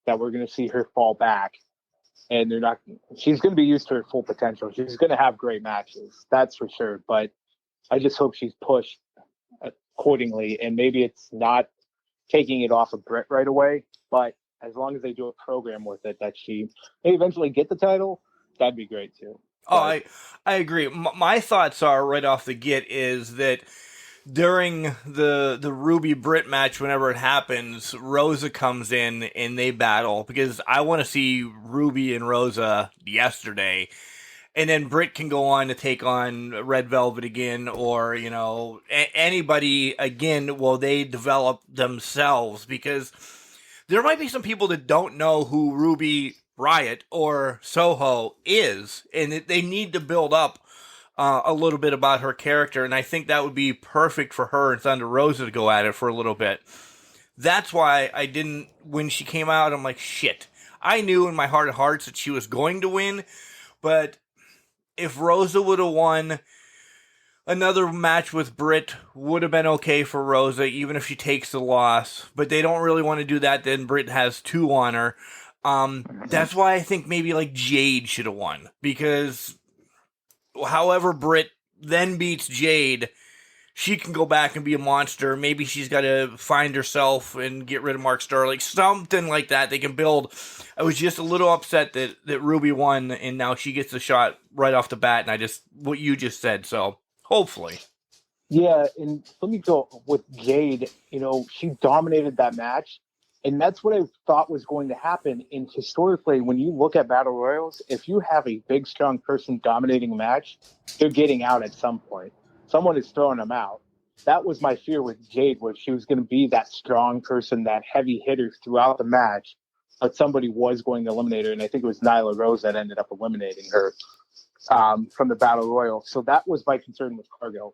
Speaker 3: that we're going to see her fall back. And she's going to be used to her full potential. She's going to have great matches. That's for sure. But I just hope she's pushed accordingly. And maybe it's not taking it off of Britt right away. But as long as they do a program with it that she may eventually get the title, that'd be great too.
Speaker 2: Oh, I agree. My thoughts are right off the get is that during the Ruby Britt match, whenever it happens, Rosa comes in and they battle because I want to see Ruby and Rosa yesterday. And then Britt can go on to take on Red Velvet again or, anybody again while they develop themselves because there might be some people that don't know who Ruby Riot or Soho is, and they need to build up a little bit about her character, and I think that would be perfect for her and Thunder Rosa to go at it for a little bit. That's why I didn't, when she came out, I'm like, shit. I knew in my heart of hearts that she was going to win, but if Rosa would have won, another match with Britt would have been okay for Rosa, even if she takes the loss, but they don't really want to do that, then Britt has two on her. That's why I think maybe like Jade should have won because however Britt then beats Jade, she can go back and be a monster. Maybe she's got to find herself and get rid of Mark Sterling, something like that. They can build. I was just a little upset that Ruby won and now she gets the shot right off the bat. And what you just said. So hopefully.
Speaker 3: Yeah. And let me go with Jade. She dominated that match. And that's what I thought was going to happen. And historically, when you look at Battle Royals, if you have a big, strong person dominating a match, they're getting out at some point. Someone is throwing them out. That was my fear with Jade, was she was going to be that strong person, that heavy hitter throughout the match, but somebody was going to eliminate her. And I think it was Nyla Rose that ended up eliminating her from the Battle Royal. So that was my concern with Cargill.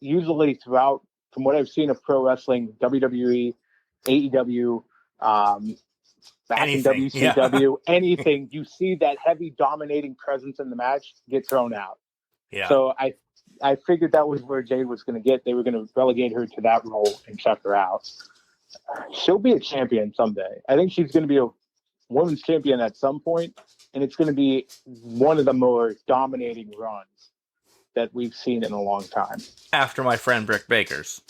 Speaker 3: Usually throughout, from what I've seen of pro wrestling, WWE, AEW, back
Speaker 2: anything,
Speaker 3: in WCW, anything, you see that heavy dominating presence in the match get thrown out.
Speaker 2: Yeah.
Speaker 3: So I figured that was where Jade was going to get. They were going to relegate her to that role and check her out. She'll be a champion someday. I think she's going to be a women's champion at some point, and it's going to be one of the more dominating runs that we've seen in a long time.
Speaker 2: After my friend Britt Baker's.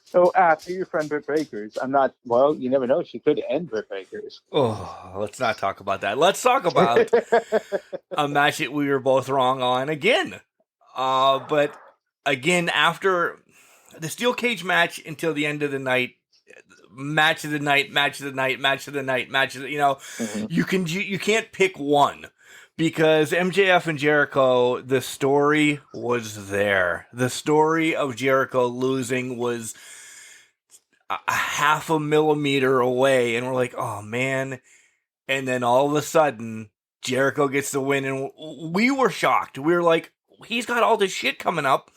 Speaker 3: So after your friend Britt Baker's, I'm not, well, you never know. She could end Britt Baker's.
Speaker 2: Oh, let's not talk about that. Let's talk about a match that we were both wrong on again. But again, after the steel cage match until the end of the night, match of the night, you can't pick one. Because MJF and Jericho, the story was there. The story of Jericho losing was a half a millimeter away. And we're like, oh, man. And then all of a sudden, Jericho gets the win. And we were shocked. We were like, he's got all this shit coming up.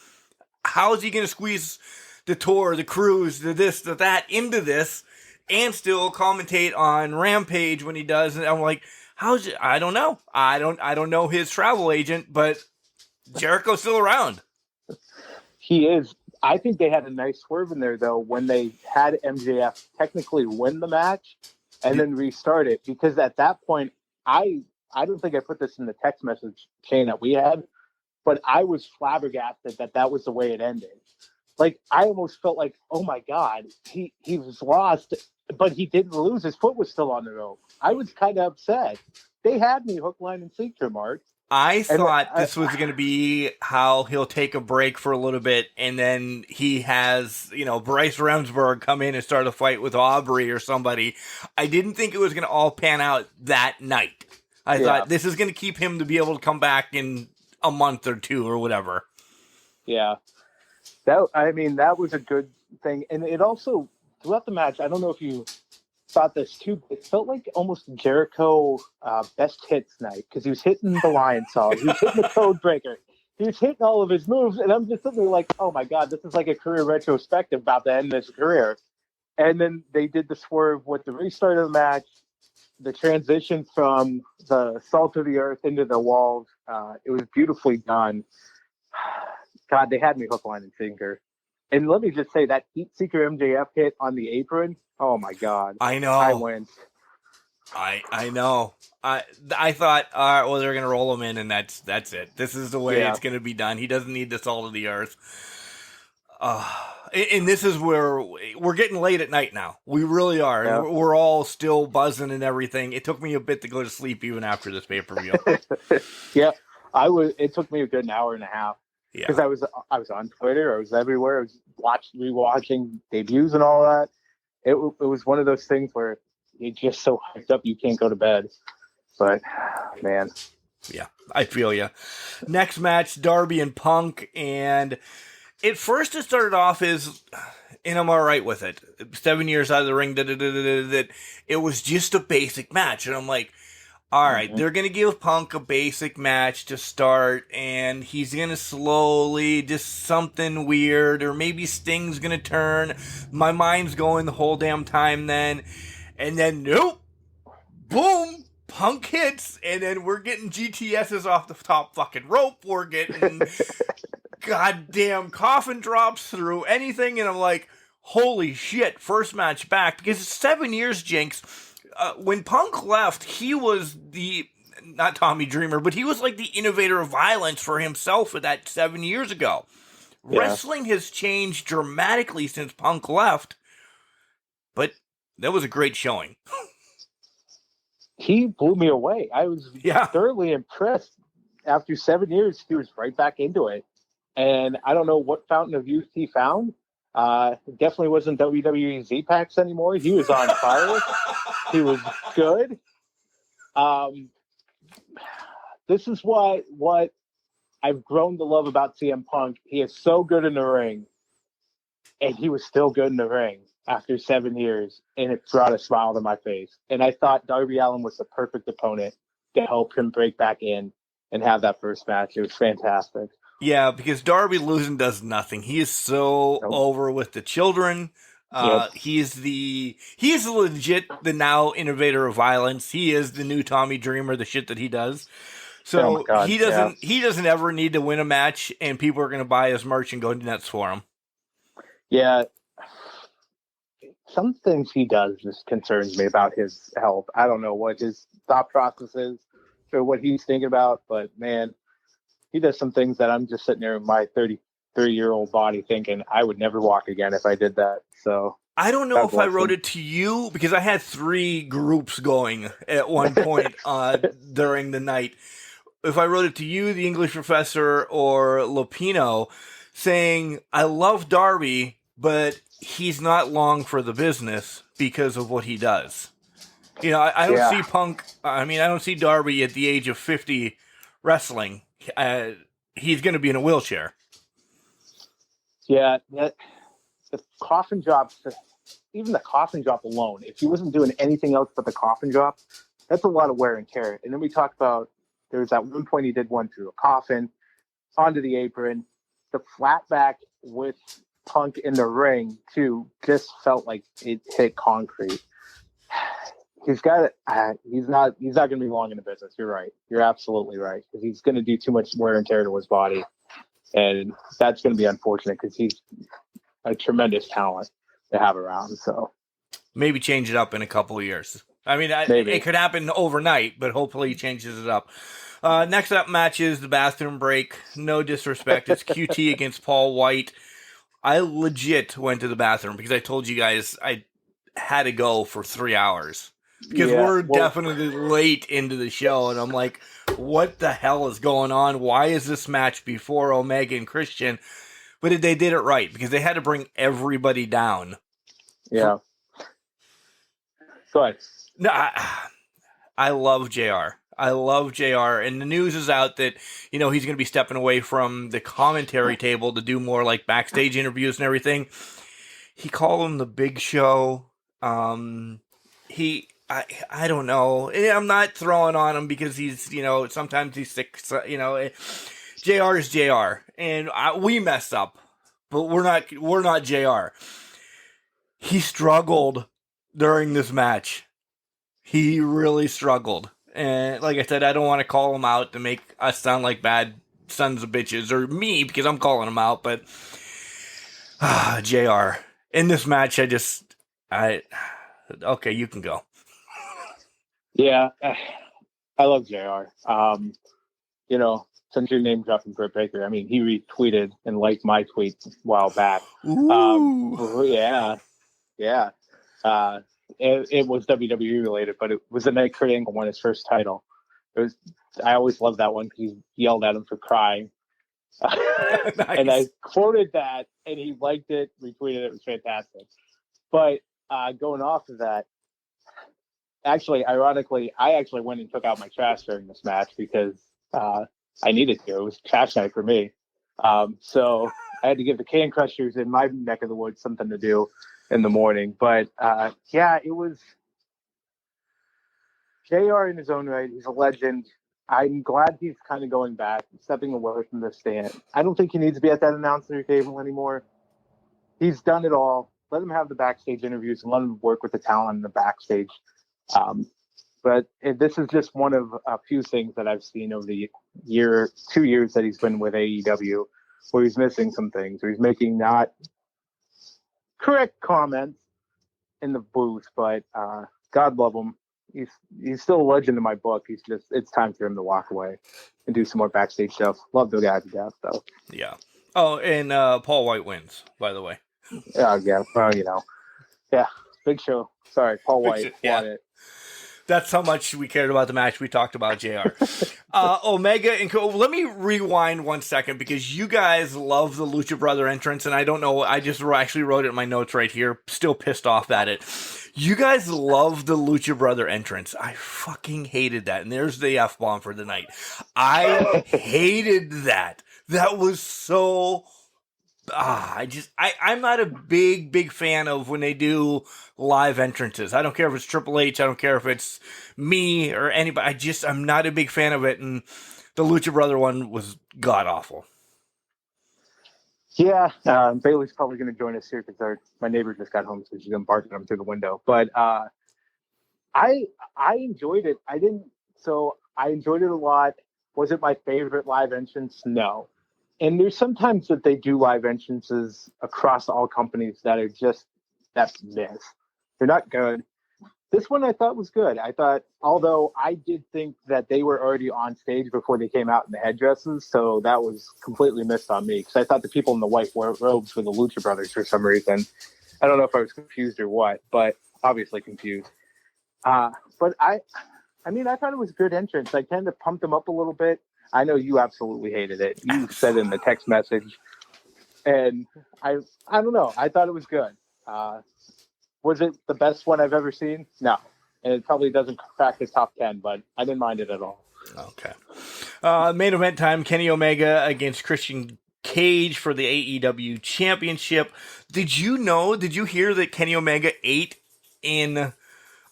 Speaker 2: How is he going to squeeze the tour, the cruise, the this, the that into this and still commentate on Rampage when he does? And I'm like, how's it? I don't know. I don't know his travel agent, but Jericho's still around.
Speaker 3: He is. I think they had a nice swerve in there, though, when they had MJF technically win the match and then restart it. Because at that point, I don't think I put this in the text message chain that we had, but I was flabbergasted that was the way it ended. Like, I almost felt like, oh, my God, he was lost, but he didn't lose. His foot was still on the rope. I was kind of upset. They had me hook, line, and sinker, Mark.
Speaker 2: I thought this was going to be how he'll take a break for a little bit, and then he has, Bryce Remsburg come in and start a fight with Aubrey or somebody. I didn't think it was going to all pan out that night. I thought this is going to keep him to be able to come back in a month or two or whatever.
Speaker 3: Yeah. That was a good thing. And it also, throughout the match, I don't know if you thought this too, but it felt like almost Jericho best hits night, because he was hitting the Lion Saw, he was hitting the Code Breaker, he was hitting all of his moves, and I'm just sitting there like, oh my God, this is like a career retrospective about to end this career. And then they did the swerve with the restart of the match, the transition from the salt of the earth into the walls. It was beautifully done. God, they had me hook, line, and sinker. And let me just say, that Heat Seeker MJF hit on the apron, oh my God.
Speaker 2: I know.
Speaker 3: I went.
Speaker 2: I know. I thought, all right, well, they're going to roll him in, and that's it. This is the way it's going to be done. He doesn't need the salt of the earth. And this is where we're getting late at night now. We really are. Yeah. We're all still buzzing and everything. It took me a bit to go to sleep even after this pay-per-view.
Speaker 3: Yeah, it took me a good hour and a half. Yeah, because I was on Twitter, I was everywhere, I was rewatching debuts and all that. It was one of those things where you're just so hyped up you can't go to bed. But man,
Speaker 2: yeah, I feel you. Next match, Darby and Punk, and at first it started off as, and I'm all right with it. 7 years out of the ring, that it was just a basic match, and I'm like, all right, they're going to give Punk a basic match to start, and he's going to slowly, just something weird, or maybe Sting's going to turn. My mind's going the whole damn time then. And then, nope, boom, Punk hits, and then we're getting GTSs off the top fucking rope. We're getting goddamn coffin drops through anything, and I'm like, holy shit, first match back, because it's 7 years, Jenks. When Punk left, he was not Tommy Dreamer, but he was like the innovator of violence for himself for that 7 years ago. Yeah. Wrestling has changed dramatically since Punk left, but that was a great showing.
Speaker 3: He blew me away. I was thoroughly impressed. After 7 years, he was right back into it. And I don't know what fountain of youth he found. Definitely wasn't WWE Z-Packs anymore. He was on fire. He was good. This is what I've grown to love about CM Punk. He is so good in the ring, and he was still good in the ring after 7 years, and it brought a smile to my face. And I thought Darby Allin was the perfect opponent to help him break back in and have that first match. It was fantastic.
Speaker 2: Yeah, because Darby losing does nothing. He is so over with the children. He's legit the now innovator of violence. He is the new Tommy Dreamer, the shit that he does. So he doesn't ever need to win a match, and people are going to buy his merch and go nuts for him.
Speaker 3: Yeah. Some things he does just concerns me about his health. I don't know what his thought process is, or what he's thinking about, but man, he does some things that I'm just sitting there in my 33-year-old body thinking I would never walk again if I did that. So
Speaker 2: I don't know
Speaker 3: God
Speaker 2: if I
Speaker 3: bless
Speaker 2: wrote
Speaker 3: him.
Speaker 2: it to you because I had 3 groups going at one point during the night. If I wrote it to you, the English professor, or Lupino, saying, I love Darby, but he's not long for the business because of what he does. You know, I don't
Speaker 3: Yeah.
Speaker 2: see Punk, I don't see Darby at the age of 50 wrestling. He's going to be in a wheelchair.
Speaker 3: Yeah, the coffin job, even the coffin job alone, if he wasn't doing anything else but the coffin job, that's a lot of wear and tear. And then we talked about there was that one point he did one through a coffin, onto the apron, the flat back with Punk in the ring too, just felt like it hit concrete. He's got he's not going to be long in the business. You're right. You're absolutely right. Because he's going to do too much wear and tear to his body. And that's going to be unfortunate because he's a tremendous talent to have around. So
Speaker 2: maybe change it up in a couple of years.
Speaker 3: Maybe.
Speaker 2: It could happen overnight, but hopefully he changes it up. Next up match is the bathroom break. No disrespect. It's QT against Paul White. I legit went to the bathroom because I told you guys I had to go for 3 hours. Because we're definitely late into the show, and I'm like, what the hell is going on? Why is this match before Omega and Christian? But they did it right, because they had to bring everybody down.
Speaker 3: Yeah. Go ahead.
Speaker 2: No, I love JR. I love JR, and the news is out that, he's going to be stepping away from the commentary table to do more like backstage interviews and everything. He called him the Big Show. I don't know. I'm not throwing on him because he's, sometimes he's sick. JR is JR, and we messed up, but we're not JR. He struggled during this match. He really struggled. And like I said, I don't want to call him out to make us sound like bad sons of bitches, or me, because I'm calling him out, but JR. In this match, okay, you can go.
Speaker 3: Yeah, I love JR. Since your name dropping Britt Baker, he retweeted and liked my tweet a while back. Yeah. It was WWE related, but it was the night Kurt Angle won his first title. I always loved that one because he yelled at him for crying. Nice. And I quoted that, and he liked it, retweeted it. It was fantastic. But going off of that, actually, ironically, I actually went and took out my trash during this match because I needed to. It was trash night for me. So I had to give the Can Crushers in my neck of the woods something to do in the morning. But it was JR in his own right. He's a legend. I'm glad he's kind of going back, stepping away from the stand. I don't think he needs to be at that announcer table anymore. He's done it all. Let him have the backstage interviews and let him work with the talent in the backstage. But this is just one of a few things that I've seen over the 2 years that he's been with AEW, where he's missing some things, where he's making not correct comments in the booth. But God love him. He's still a legend in my book. It's time for him to walk away and do some more backstage stuff. Love the guy to death, though.
Speaker 2: Yeah. Oh, and Paul White wins, by the way.
Speaker 3: Yeah. Well, yeah. Big Show. Sorry, Paul White won it.
Speaker 2: That's how much we cared about the match. We talked about JR. Omega and let me rewind 1 second, because you guys love the Lucha Brother entrance, and I don't know. I just actually wrote it in my notes right here. Still pissed off at it. You guys love the Lucha Brother entrance. I fucking hated that. And there's the F-bomb for the night. I hated that. That was so... I'm not a big fan of when they do live entrances. I don't care if it's Triple H. I don't care if it's me or anybody. I'm not a big fan of it. And the Lucha Brother one was god awful.
Speaker 3: Yeah, Bailey's probably going to join us here because my neighbor just got home, so she's going to bark at him through the window. But I enjoyed it. I enjoyed it a lot. Was it my favorite live entrance? No. And there's sometimes that they do live entrances across all companies that are just that's miss. They're not good. This one I thought was good. I thought, although I did think that they were already on stage before they came out in the headdresses, so that was completely missed on me because I thought the people in the white robes were the Lucha Brothers for some reason. I don't know if I was confused or what, but obviously confused. But I mean, I thought it was a good entrance. I tend to pump them up a little bit. I know you absolutely hated it. You said in the text message, and I don't know. I thought it was good. Was it the best one I've ever seen? No. And it probably doesn't crack the top 10, but I didn't mind it at all.
Speaker 2: Okay. Main event time, Kenny Omega against Christian Cage for the AEW Championship. Did you hear that Kenny Omega ate in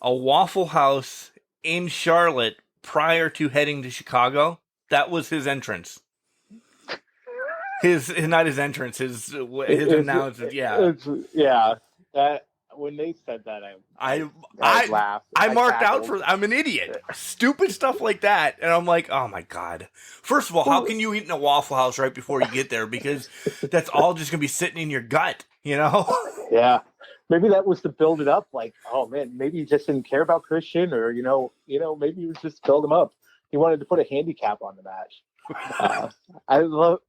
Speaker 2: a Waffle House in Charlotte prior to heading to Chicago? That was his entrance. His announcement.
Speaker 3: Yeah. When they said that, I laughed.
Speaker 2: I marked out for. I'm an idiot. Stupid stuff like that, and I'm like, oh my god. First of all, how can you eat in a Waffle House right before you get there? Because that's all just gonna be sitting in your gut, you know?
Speaker 3: Yeah. Maybe that was to build it up. Like, oh man, maybe he just didn't care about Christian, or maybe he was just build him up. He wanted to put a handicap on the match. I love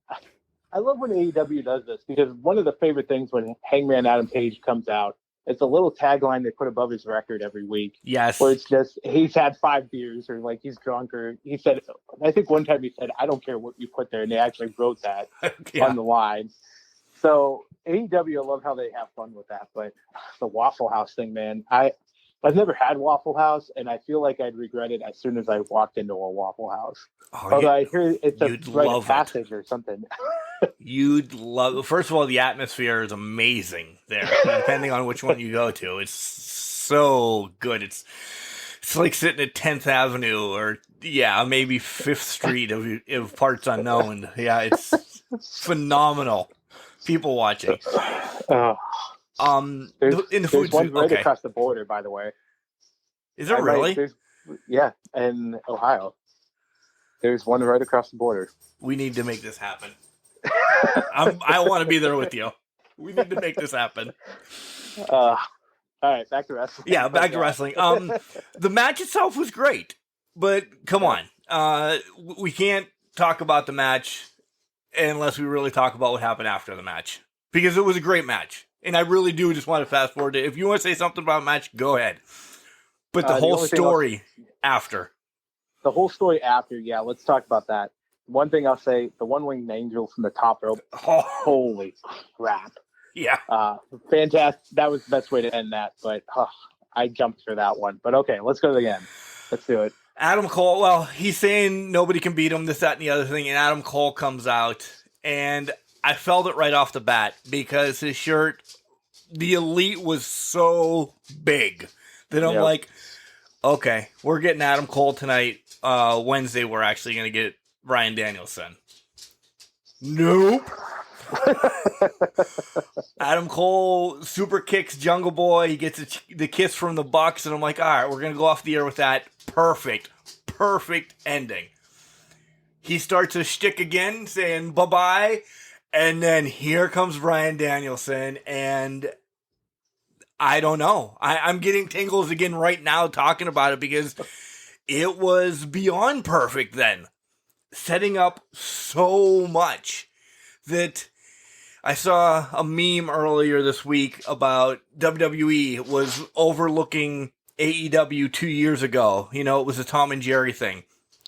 Speaker 3: when AEW does this because one of the favorite things when Hangman Adam Page comes out. It's a little tagline they put above his record every week.
Speaker 2: Yes.
Speaker 3: Where it's just, he's had 5 beers or like he's drunk or he said, I think one time he said, I don't care what you put there. And they actually wrote that on the line. So AEW, I love how they have fun with that. But the Waffle House thing, man, I've never had Waffle House and I feel like I'd regret it as soon as I walked into a Waffle House. Although I hear it's a rite of passage or something.
Speaker 2: You'd love. First of all, the atmosphere is amazing there. Depending on which one you go to, it's so good. It's like sitting at 10th Avenue or maybe 5th Street of parts unknown. Yeah, it's phenomenal. People watching. In the food
Speaker 3: one right across the border, by the way.
Speaker 2: Is there really?
Speaker 3: In Ohio. There's one right across the border.
Speaker 2: We need to make this happen. I want to be there with you. We need to make this happen.
Speaker 3: All right, back to wrestling.
Speaker 2: Yeah, back to wrestling. The match itself was great, but come on. We can't talk about the match unless we really talk about what happened after the match. Because it was a great match. And I really do just want to fast forward it. If you want to say something about the match, go ahead. But the whole story after.
Speaker 3: The whole story after, let's talk about that. One thing I'll say, the one-winged angel from the top rope. Oh. Holy crap.
Speaker 2: Yeah.
Speaker 3: Fantastic. That was the best way to end that, but I jumped for that one. But okay, let's go again. Let's do it.
Speaker 2: Adam Cole, well, he's saying nobody can beat him, this, that, and the other thing, and Adam Cole comes out, and I felt it right off the bat because his shirt, the Elite, was so big that I'm like, okay, we're getting Adam Cole tonight. Wednesday, we're actually going to get Bryan Danielson. Nope. Adam Cole super kicks Jungle Boy. He gets the kiss from the Bucks, and I'm like, all right, we're going to go off the air with that. Perfect ending. He starts a shtick again, saying bye-bye, and then here comes Bryan Danielson, and I don't know. I'm getting tingles again right now talking about it because it was beyond perfect then. Setting up so much that I saw a meme earlier this week about WWE was overlooking AEW 2 years ago. You know, it was a Tom and Jerry thing.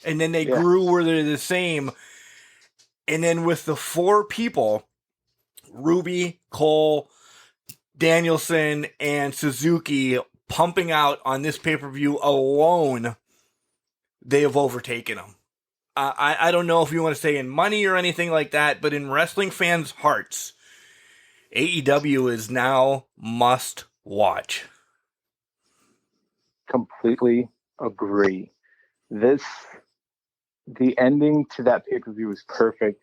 Speaker 2: And then they grew where they're the same. And then with the 4 people, Ruby, Cole, Danielson, and Suzuki pumping out on this pay-per-view alone, they have overtaken them. I don't know if you want to say in money or anything like that, but in wrestling fans' hearts, AEW is now must watch.
Speaker 3: Completely agree. The ending to that pay-per-view was perfect.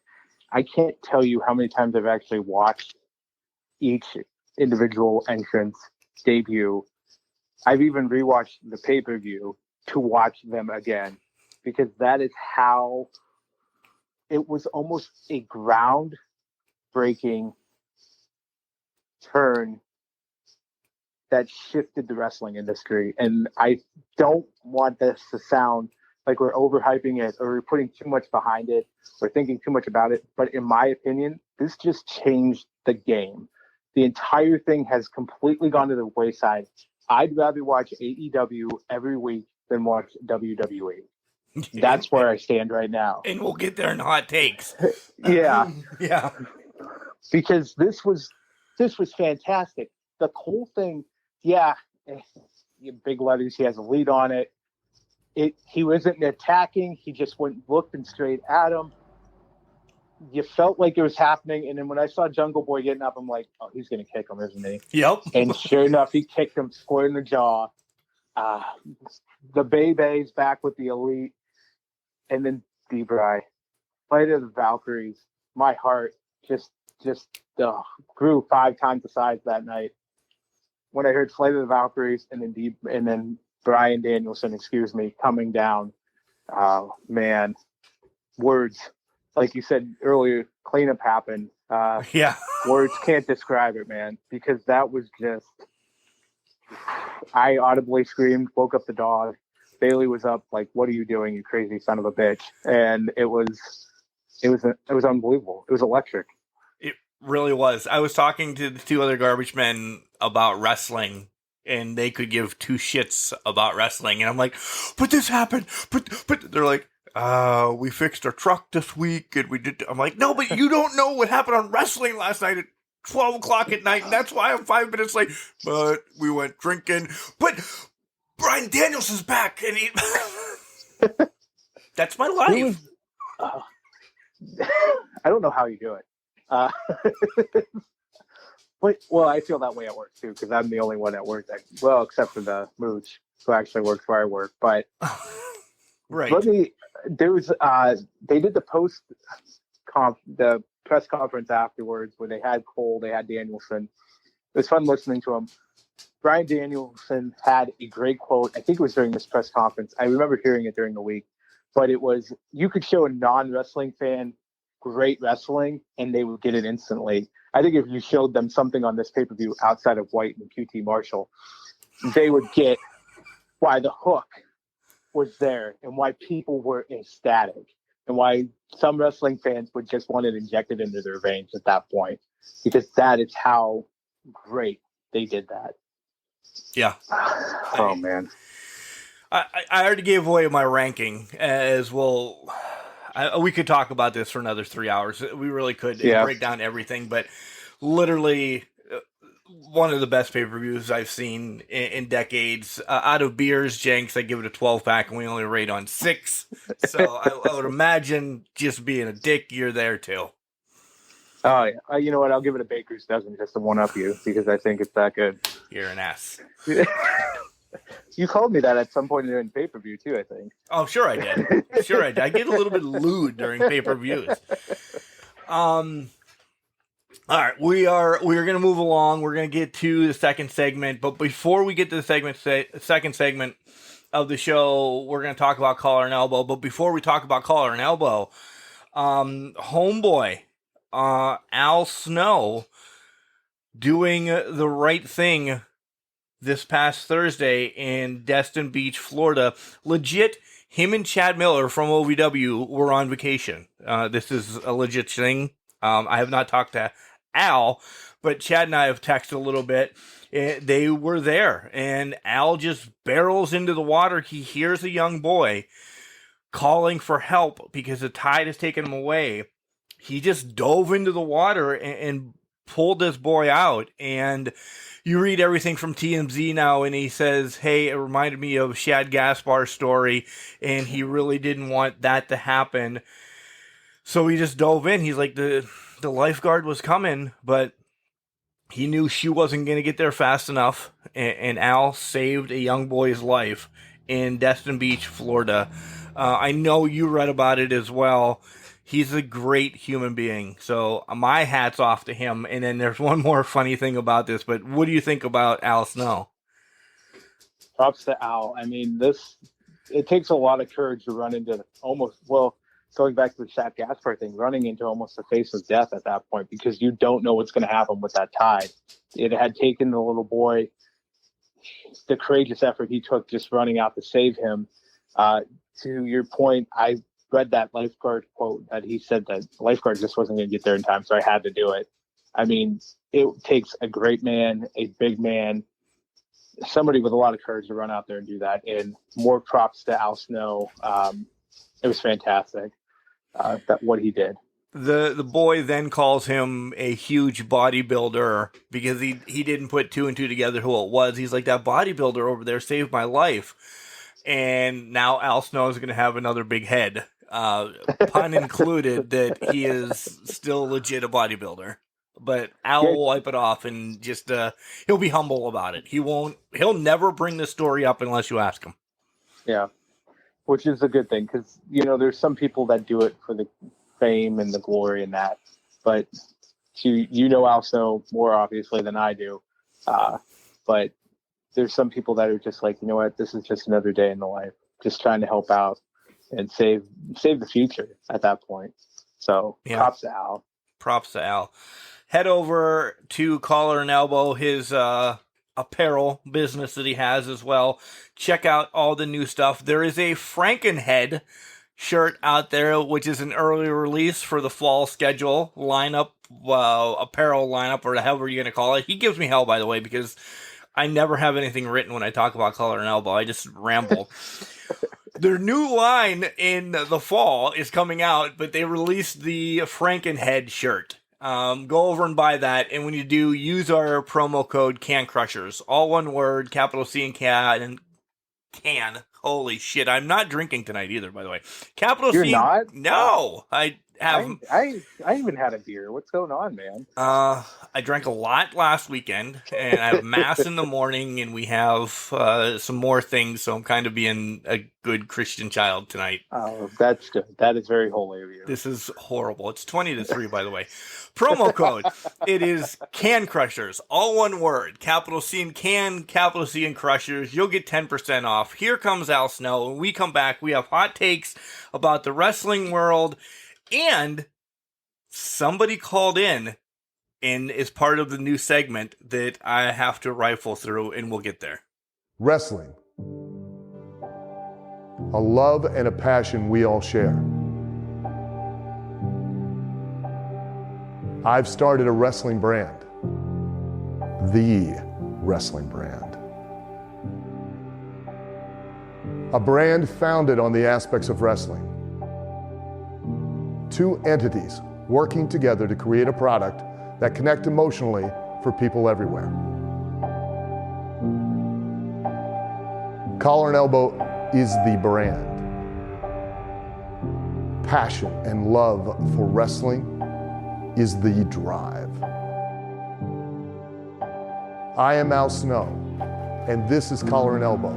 Speaker 3: I can't tell you how many times I've actually watched each individual entrance debut. I've even rewatched the pay-per-view to watch them again. Because that is how it was almost a ground-breaking turn that shifted the wrestling industry. And I don't want this to sound like we're overhyping it or we're putting too much behind it or thinking too much about it. But in my opinion, this just changed the game. The entire thing has completely gone to the wayside. I'd rather watch AEW every week than watch WWE. That's where I stand right now.
Speaker 2: And we'll get there in hot takes.
Speaker 3: Yeah.
Speaker 2: Yeah.
Speaker 3: Because this was fantastic. The Cole thing, yeah, big letters, he has a lead on it. He wasn't attacking, he just went looking straight at him. You felt like it was happening, and then when I saw Jungle Boy getting up, I'm like, oh, he's gonna kick him, isn't he?
Speaker 2: Yep.
Speaker 3: And sure enough, he kicked him square in the jaw. The Bebe's back with the Elite, and then D-Bry. Fight of the Valkyries. My heart just grew 5 times the size that night when I heard Flight of the Valkyries and then Bryan Danielson, coming down. Man, words, like you said earlier, cleanup happened.
Speaker 2: Yeah,
Speaker 3: words can't describe it, man, because that was just. I audibly screamed, woke up the dog. Bailey was up, like, "What are you doing, you crazy son of a bitch?" And it was unbelievable. It was electric.
Speaker 2: it really was. I was talking to the 2 other garbage men about wrestling, and they could give 2 shits about wrestling, and I'm like, "But this happened." But they're like, "We fixed our truck this week, and we did." I'm like, "No, but you don't know what happened on wrestling last night at 12 o'clock at night, and that's why I'm 5 minutes late. But we went drinking. But Bryan Danielson's back, and he." That's my life.
Speaker 3: I don't know how you do it. Well, I feel that way at work too, because I'm the only one at work except for the Mooch, who actually works where I work. But
Speaker 2: Right.
Speaker 3: they did the the press conference afterwards where they had Cole, they had Danielson. It was fun listening to him. Bryan Danielson had a great quote. I think it was during this press conference. I remember hearing it during the week, but it was, you could show a non-wrestling fan great wrestling and they would get it instantly. I think if you showed them something on this pay-per-view outside of White and QT Marshall, they would get why the hook was there and why people were ecstatic and why some wrestling fans would just want it injected into their veins at that point, because that is how great they did that.
Speaker 2: Yeah.
Speaker 3: Oh, man.
Speaker 2: I already gave away my ranking as well. We could talk about this for another 3 hours. We really could break down everything, but literally one of the best pay-per-views I've seen in decades. Out of beers, Jenks, I give it a 12-pack, and we only rate on 6. So I would imagine, just being a dick, you're there too.
Speaker 3: Oh, yeah. You know what? I'll give it a baker's dozen just to one-up you, because I think it's that good.
Speaker 2: You're an ass.
Speaker 3: You called me that at some point during pay-per-view too, I think.
Speaker 2: Oh, sure I did. Sure I did. I get a little bit lewd during pay-per-views. All right, we are going to move along. We're going to get to the second segment, but before we get to the second segment of the show, we're going to talk about Collar and Elbow. But before we talk about Collar and Elbow, homeboy, Al Snow, doing the right thing this past Thursday in Destin Beach, Florida. Legit, him and Chad Miller from OVW were on vacation. This is a legit thing. I have not talked to Al, but Chad and I have texted a little bit. They were there, and Al just barrels into the water. He hears a young boy calling for help because the tide has taken him away. He just dove into the water and pulled this boy out, and you read everything from TMZ now, and he says, hey, it reminded me of Shad Gaspar's story, and he really didn't want that to happen. So he just dove in. He's like, the lifeguard was coming, but he knew she wasn't going to get there fast enough, and Al saved a young boy's life in Destin Beach, Florida. I know you read about it as well. He's a great human being, so my hat's off to him. And then there's one more funny thing about this, but what do you think about Al Snow?
Speaker 3: Props to Al. I mean, it takes a lot of courage to run into going back to the Shad Gaspar thing, running into almost the face of death at that point, because you don't know what's going to happen with that tide. It had taken the little boy the courageous effort he took just running out to save him. To your point, I read that lifeguard quote that he said that the lifeguard just wasn't going to get there in time, so I had to do it. I mean, it takes a great man, a big man, somebody with a lot of courage to run out there and do that. And more props to Al Snow. It was fantastic that what he did.
Speaker 2: The boy then calls him a huge bodybuilder because he didn't put two and two together who it was. He's like, that bodybuilder over there saved my life. And now Al Snow is going to have another big head, pun included, that he is still legit a bodybuilder. But Al will wipe it off and just he'll be humble about it. He'll never bring the story up unless you ask him.
Speaker 3: Yeah, which is a good thing because there's some people that do it for the fame and the glory and that, but Al Snow more obviously than I do, but there's some people that are just like, you know what, this is just another day in the life, just trying to help out and save the future at that point. So yeah. Props to Al.
Speaker 2: Head over to Collar and Elbow, his apparel business that he has as well. Check out all the new stuff. There is a Frankenhead shirt out there, which is an early release for the fall schedule lineup, apparel lineup, or however you're going to call it. He gives me hell, by the way, because I never have anything written when I talk about Collar and Elbow. I just ramble. Their new line in the fall is coming out, but they released the Frankenhead shirt. Go over and buy that, and when you do, use our promo code Can Crushers. All one word, capital C and can. Holy shit, I'm not drinking tonight either, by the way. Capital
Speaker 3: You're
Speaker 2: C.
Speaker 3: Not?
Speaker 2: No, I have.
Speaker 3: I even had a beer. What's going on, man?
Speaker 2: I drank a lot last weekend, and I have mass in the morning, and we have some more things, so I'm kind of being a good Christian child tonight.
Speaker 3: Oh, that's good. That is very holy of you.
Speaker 2: This is horrible. It's 20-3, by the way. Promo code. It is Can Crushers. All one word. Capital C and Can, capital C and Crushers. You'll get 10% off. Here comes Al Snow. When we come back, we have hot takes about the wrestling world, and somebody called in and is part of the new segment that I have to rifle through, and we'll get there.
Speaker 4: Wrestling. A love and a passion we all share. I've started a wrestling brand. The wrestling brand. A brand founded on the aspects of wrestling. Two entities working together to create a product that connect emotionally for people everywhere. Collar and Elbow is the brand. Passion and love for wrestling is the drive. I am Al Snow, and this is Collar and Elbow,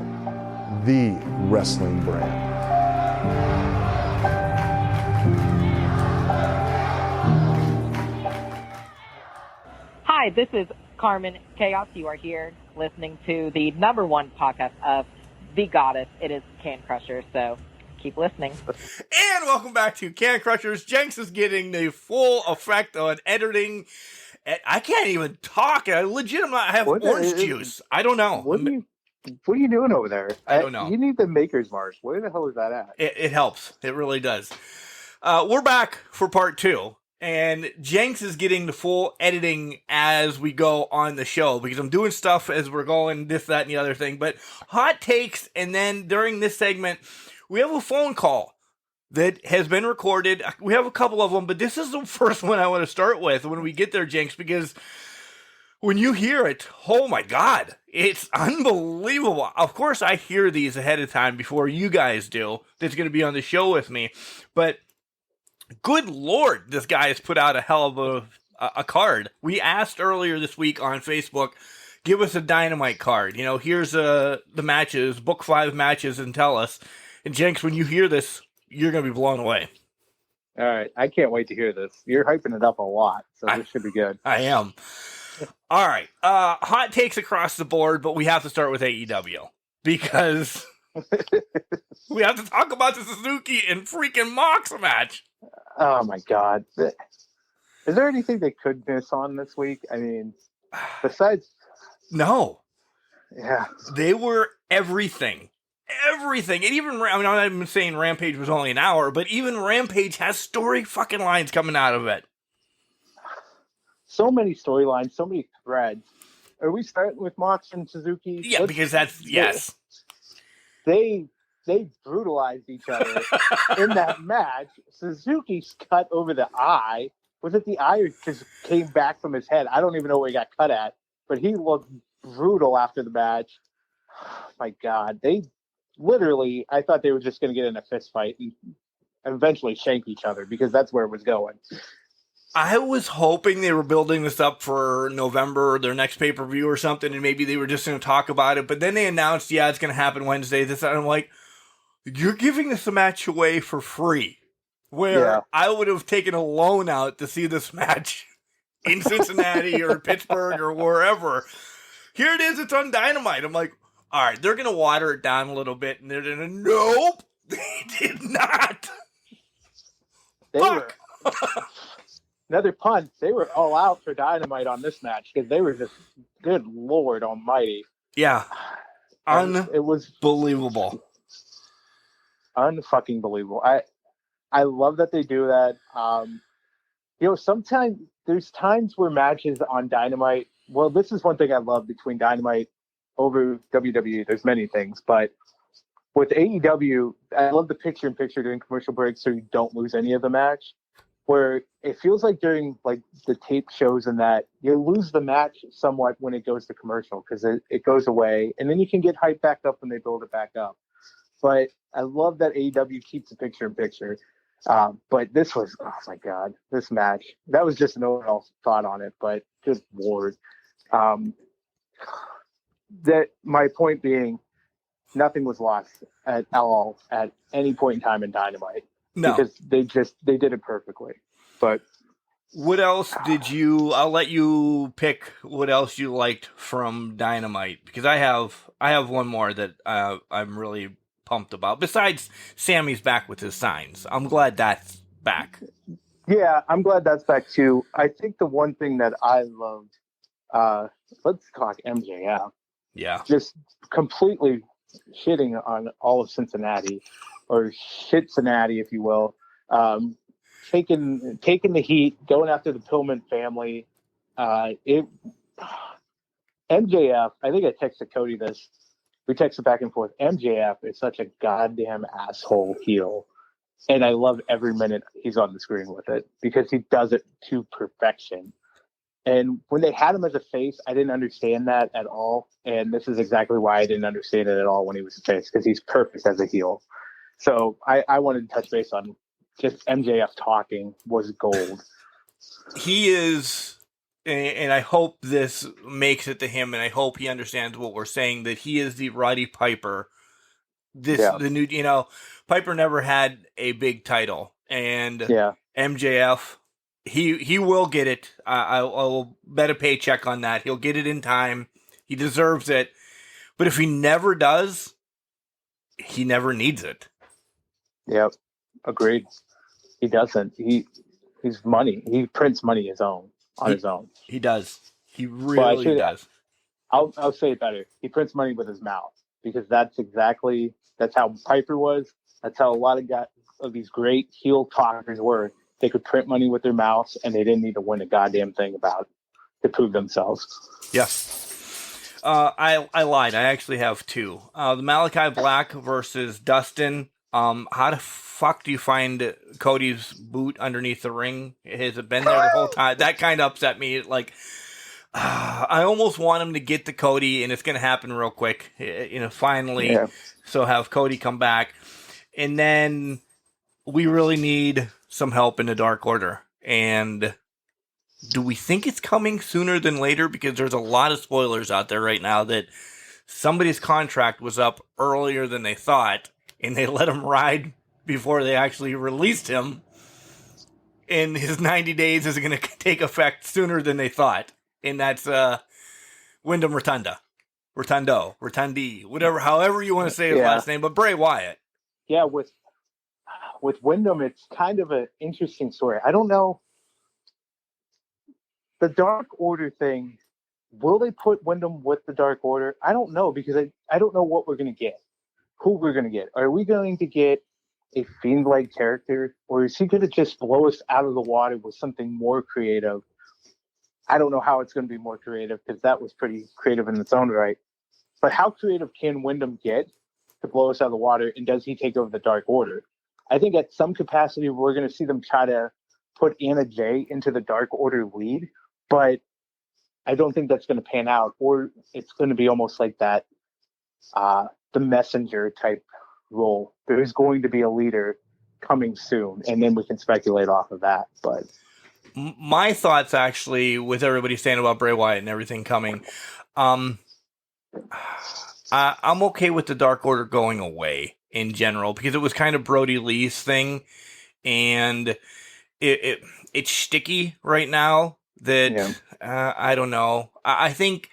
Speaker 4: the wrestling brand.
Speaker 5: Hi, this is Carmen Chaos. You are here listening to the number one podcast of the goddess. It is Can Crushers, so keep listening.
Speaker 2: And welcome back to Can Crushers. Jenks is getting the full effect on editing. I can't even talk. I have orange juice. I don't know.
Speaker 3: What are you doing over there?
Speaker 2: I don't know.
Speaker 3: You need the Maker's Mark. Where the hell is that at?
Speaker 2: It helps. It really does. We're back for part 2. And Jenks is getting the full editing as we go on the show because I'm doing stuff as we're going, this, that, and the other thing. But hot takes, and then during this segment, we have a phone call that has been recorded. We have a couple of them, but this is the first one I want to start with when we get there, Jenks, because when you hear it, oh my God, it's unbelievable. Of course, I hear these ahead of time before you guys do that's going to be on the show with me, but good Lord, this guy has put out a hell of a card. We asked earlier this week on Facebook, give us a Dynamite card. You know, here's the matches, book 5 matches, and tell us. And Jenks, when you hear this, you're going to be blown away.
Speaker 3: All right. I can't wait to hear this. You're hyping it up a lot, so this should be good.
Speaker 2: I am. All right. Hot takes across the board, but we have to start with AEW because we have to talk about the Suzuki and freaking Mox match.
Speaker 3: Oh, my God. Is there anything they could miss on this week? I mean, besides...
Speaker 2: No.
Speaker 3: Yeah.
Speaker 2: They were everything. Everything. And even, I mean, I'm not saying Rampage was only an hour, but even Rampage has story fucking lines coming out of it.
Speaker 3: So many storylines, so many threads. Are we starting with Mox and Suzuki?
Speaker 2: Yeah, because that's, yes.
Speaker 3: They brutalized each other in that match. Suzuki's cut over the eye. Was it the eye or just came back from his head? I don't even know where he got cut at, but he looked brutal after the match. Oh, my God. They literally, I thought they were just going to get in a fist fight and eventually shank each other because that's where it was going.
Speaker 2: I was hoping they were building this up for November, their next pay-per-view or something, and maybe they were just going to talk about it. But then they announced, yeah, it's going to happen Wednesday. And I'm like, you're giving this match away for free. Where I would have taken a loan out to see this match in Cincinnati or Pittsburgh or wherever. Here it is, it's on Dynamite. I'm like, all right, they're going to water it down a little bit. And they're going to, nope, they did not.
Speaker 3: They were... Another punt. They were all out for Dynamite on this match because they were just, good Lord Almighty.
Speaker 2: Yeah,
Speaker 3: it was
Speaker 2: believable.
Speaker 3: Unfucking believable. I love that they do that. Sometimes there's times where matches on Dynamite. Well, this is one thing I love between Dynamite over WWE. There's many things, but with AEW, I love the picture-in-picture during commercial breaks so you don't lose any of the match. Where it feels like during like the tape shows and that you lose the match somewhat when it goes to commercial because it goes away and then you can get hyped back up when they build it back up. But I love that AEW keeps the picture in picture. But this was, oh my God, this match. That was just an overall thought on it, but good Lord. That my point being, nothing was lost at all at any point in time in Dynamite.
Speaker 2: No.
Speaker 3: Because they did it perfectly. But
Speaker 2: what else did you, I'll let you pick what else you liked from Dynamite, because I have one more that I'm really pumped about. Besides Sammy's back with his signs. I'm glad that's back.
Speaker 3: Yeah, I'm glad that's back too. I think the one thing that I loved, let's talk MJF.
Speaker 2: Yeah.
Speaker 3: Just completely shitting on all of Cincinnati. Or Cincinnati, if you will, taking the heat, going after the Pillman family. MJF, I think I texted Cody this. We texted back and forth. MJF is such a goddamn asshole heel, and I love every minute he's on the screen with it because he does it to perfection. And when they had him as a face, I didn't understand that at all, and this is exactly why I didn't understand it at all when he was a face because he's perfect as a heel. So I wanted to touch base on just MJF talking was gold.
Speaker 2: He is, and I hope this makes it to him, and I hope he understands what we're saying, that he is the Roddy Piper. The new, Piper never had a big title, and MJF, he will get it. I'll bet a paycheck on that. He'll get it in time. He deserves it. But if he never does, he never needs it.
Speaker 3: Yep, agreed. He doesn't. He's money. He prints money his own.
Speaker 2: He does. He really does.
Speaker 3: I'll say it better. He prints money with his mouth because that's how Piper was. That's how a lot of these great heel talkers were. They could print money with their mouths and they didn't need to win a goddamn thing about to prove themselves.
Speaker 2: Yes. I lied. I actually have two. The Malachi Black versus Dustin. How the fuck do you find Cody's boot underneath the ring? Has it been there the whole time? That kind of upset me. Like, I almost want him to get to Cody, and it's going to happen real quick. Finally. Yeah. So have Cody come back. And then we really need some help in the Dark Order. And do we think it's coming sooner than later? Because there's a lot of spoilers out there right now that somebody's contract was up earlier than they thought. And they let him ride before they actually released him. And his 90 days is going to take effect sooner than they thought. And that's Wyndham Rotundi, whatever, however you want to say his last name, but Bray Wyatt.
Speaker 3: Yeah, with Wyndham, it's kind of an interesting story. I don't know. The Dark Order thing will they put Wyndham with the Dark Order? I don't know, because I don't know what we're going to get, who we're going to get. Are we going to get a Fiend-like character, or is he going to just blow us out of the water with something more creative? I don't know how it's going to be more creative, because that was pretty creative in its own right. But how creative can Wyndham get to blow us out of the water, and does he take over the Dark Order? I think at some capacity we're going to see them try to put Anna Jay into the Dark Order lead, but I don't think that's going to pan out, or it's going to be almost like that, the messenger type role. There's going to be a leader coming soon, and then we can speculate off of that. But
Speaker 2: my thoughts, actually, with everybody saying about Bray Wyatt and everything coming, I'm okay with the Dark Order going away in general, because it was kind of Brody Lee's thing, and it's sticky right now that I don't know. I think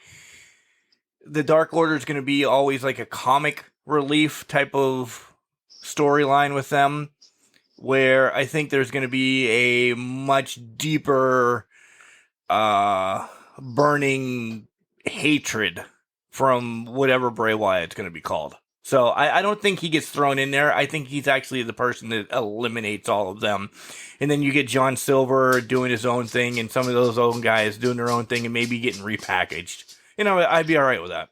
Speaker 2: the Dark Order is going to be always like a comic relief type of storyline with them, where I think there's going to be a much deeper burning hatred from whatever Bray Wyatt's going to be called. So I don't think he gets thrown in there. I think he's actually the person that eliminates all of them. And then you get John Silver doing his own thing, and some of those own guys doing their own thing and maybe getting repackaged. You know, I'd be all right with that.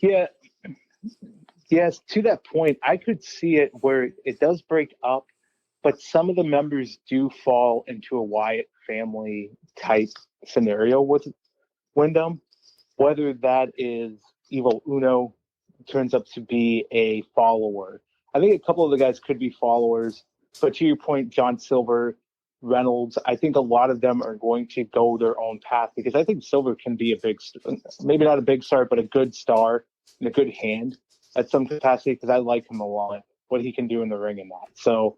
Speaker 3: yeah, yes, to that point, I could see it where it does break up, but some of the members do fall into a Wyatt family type scenario with Wyndham, whether that is Evil Uno turns up to be a follower. I think a couple of the guys could be followers, but to your point, John Silver, Reynolds, I think a lot of them are going to go their own path, because I think Silver can be a big, maybe not a big star, but a good star and a good hand at some capacity, because I like him a lot, what he can do in the ring and that. So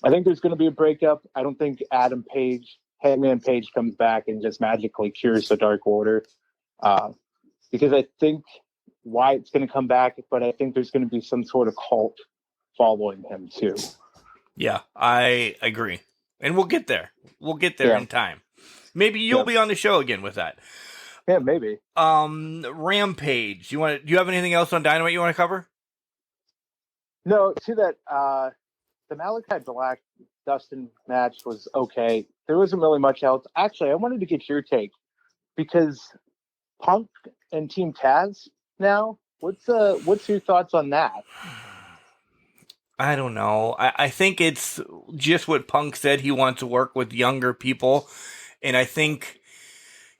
Speaker 3: I think there's going to be a breakup. I don't think Adam Page, Hangman Page, comes back and just magically cures the Dark Order, because I think Wyatt's going to come back, but I think there's going to be some sort of cult following him too.
Speaker 2: Yeah, I agree. And we'll get there. We'll get there in time. Maybe you'll be on the show again with that.
Speaker 3: Yeah, maybe.
Speaker 2: Rampage. Do you have anything else on Dynamite you want to cover?
Speaker 3: No, to that, the Malachi Black Dustin match was okay. There wasn't really much else. Actually, I wanted to get your take, because Punk and Team Taz now, what's your thoughts on that?
Speaker 2: I don't know. I think it's just what Punk said. He wants to work with younger people. And I think,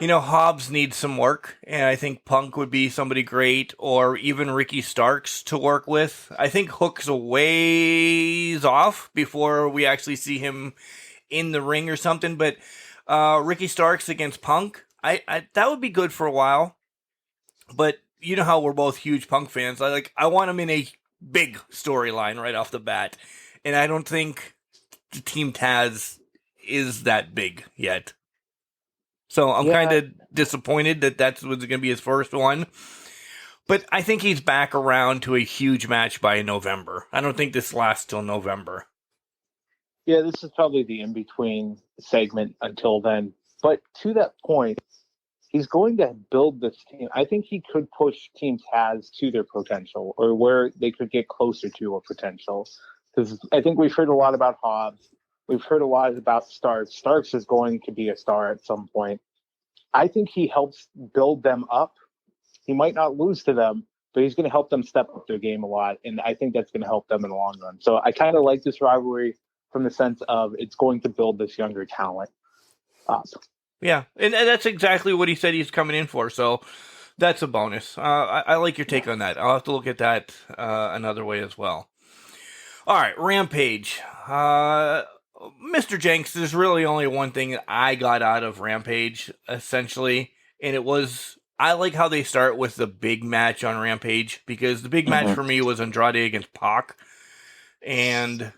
Speaker 2: Hobbs needs some work. And I think Punk would be somebody great, or even Ricky Starks to work with. I think Hook's a ways off before we actually see him in the ring or something. But Ricky Starks against Punk, I that would be good for a while. But you know how we're both huge Punk fans. I want him in a big storyline right off the bat. And I don't think the Team Taz is that big yet. So I'm kind of disappointed that that's what's going to be his first one. But I think he's back around to a huge match by November. I don't think this lasts till November.
Speaker 3: Yeah, this is probably the in-between segment until then. But to that point, he's going to build this team. I think he could push Team Taz to their potential, or where they could get closer to a potential. Because I think we've heard a lot about Hobbs. We've heard a lot about Starks. Starks is going to be a star at some point. I think he helps build them up. He might not lose to them, but he's going to help them step up their game a lot. And I think that's going to help them in the long run. So I kind of like this rivalry from the sense of it's going to build this younger talent up.
Speaker 2: Yeah, and that's exactly what he said he's coming in for, so that's a bonus. I like your take on that. I'll have to look at that another way as well. All right, Rampage. Mr. Jenks, there's really only one thing that I got out of Rampage, essentially, and it was, I like how they start with the big match on Rampage, because the big match for me was Andrade against Pac, and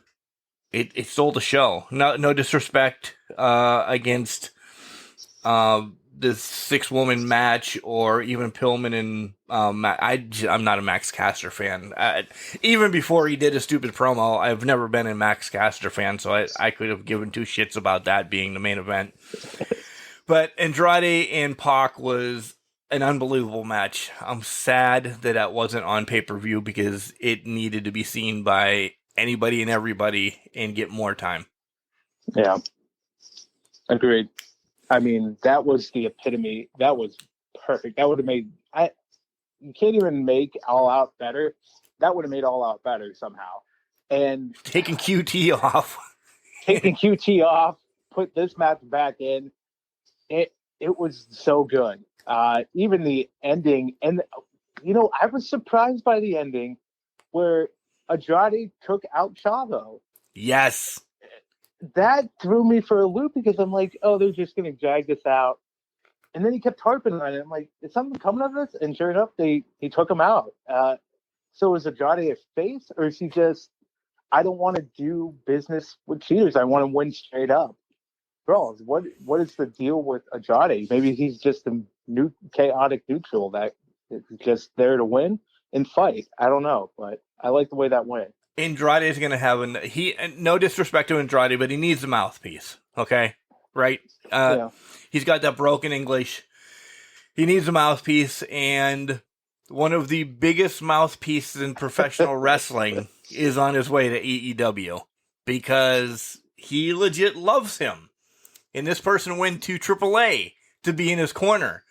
Speaker 2: it stole the show. No disrespect against this 6-woman match, or even Pillman and I'm not a Max Caster fan. Even before he did a stupid promo, I've never been a Max Caster fan, so I could have given two shits about that being the main event. But Andrade and Pac was an unbelievable match. I'm sad that wasn't on pay-per-view because it needed to be seen by anybody and everybody and get more time.
Speaker 3: Yeah. Agreed. I mean, that was the epitome. That was perfect. That would have made you can't even make All Out better. That would have made All Out better somehow. And
Speaker 2: taking QT off.
Speaker 3: Taking QT off, put this match back in. It was so good. Even the ending, and I was surprised by the ending where Andrade took out Chavo.
Speaker 2: Yes.
Speaker 3: That threw me for a loop because I'm like, oh, they're just going to drag this out. And then he kept harping on it. I'm like, is something coming of this? And sure enough, he took him out. So is Andrade a face, or is he just, I don't want to do business with cheaters. I want to win straight up. Bro, what is the deal with Andrade? Maybe he's just a new chaotic neutral that is just there to win and fight. I don't know, but I like the way that went.
Speaker 2: Andrade is going to have no disrespect to Andrade, but he needs a mouthpiece. Okay, right?
Speaker 3: Yeah.
Speaker 2: He's got that broken English. He needs a mouthpiece, and one of the biggest mouthpieces in professional wrestling is on his way to AEW because he legit loves him. And this person went to AAA to be in his corner.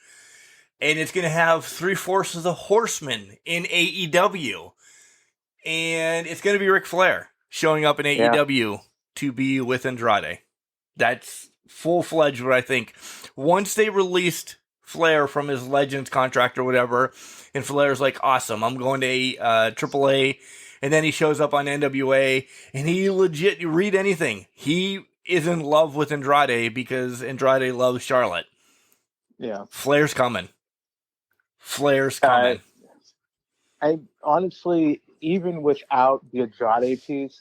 Speaker 2: And it's going to have 3/4 of the Horsemen in AEW. And it's going to be Ric Flair showing up in AEW to be with Andrade. That's full-fledged what I think. Once they released Flair from his Legends contract or whatever, and Flair's like, awesome, I'm going to AAA, and then he shows up on NWA, and he legit, you read anything, he is in love with Andrade because Andrade loves Charlotte.
Speaker 3: Yeah.
Speaker 2: Flair's coming. Flair's coming.
Speaker 3: I honestly, even without the Andrade piece,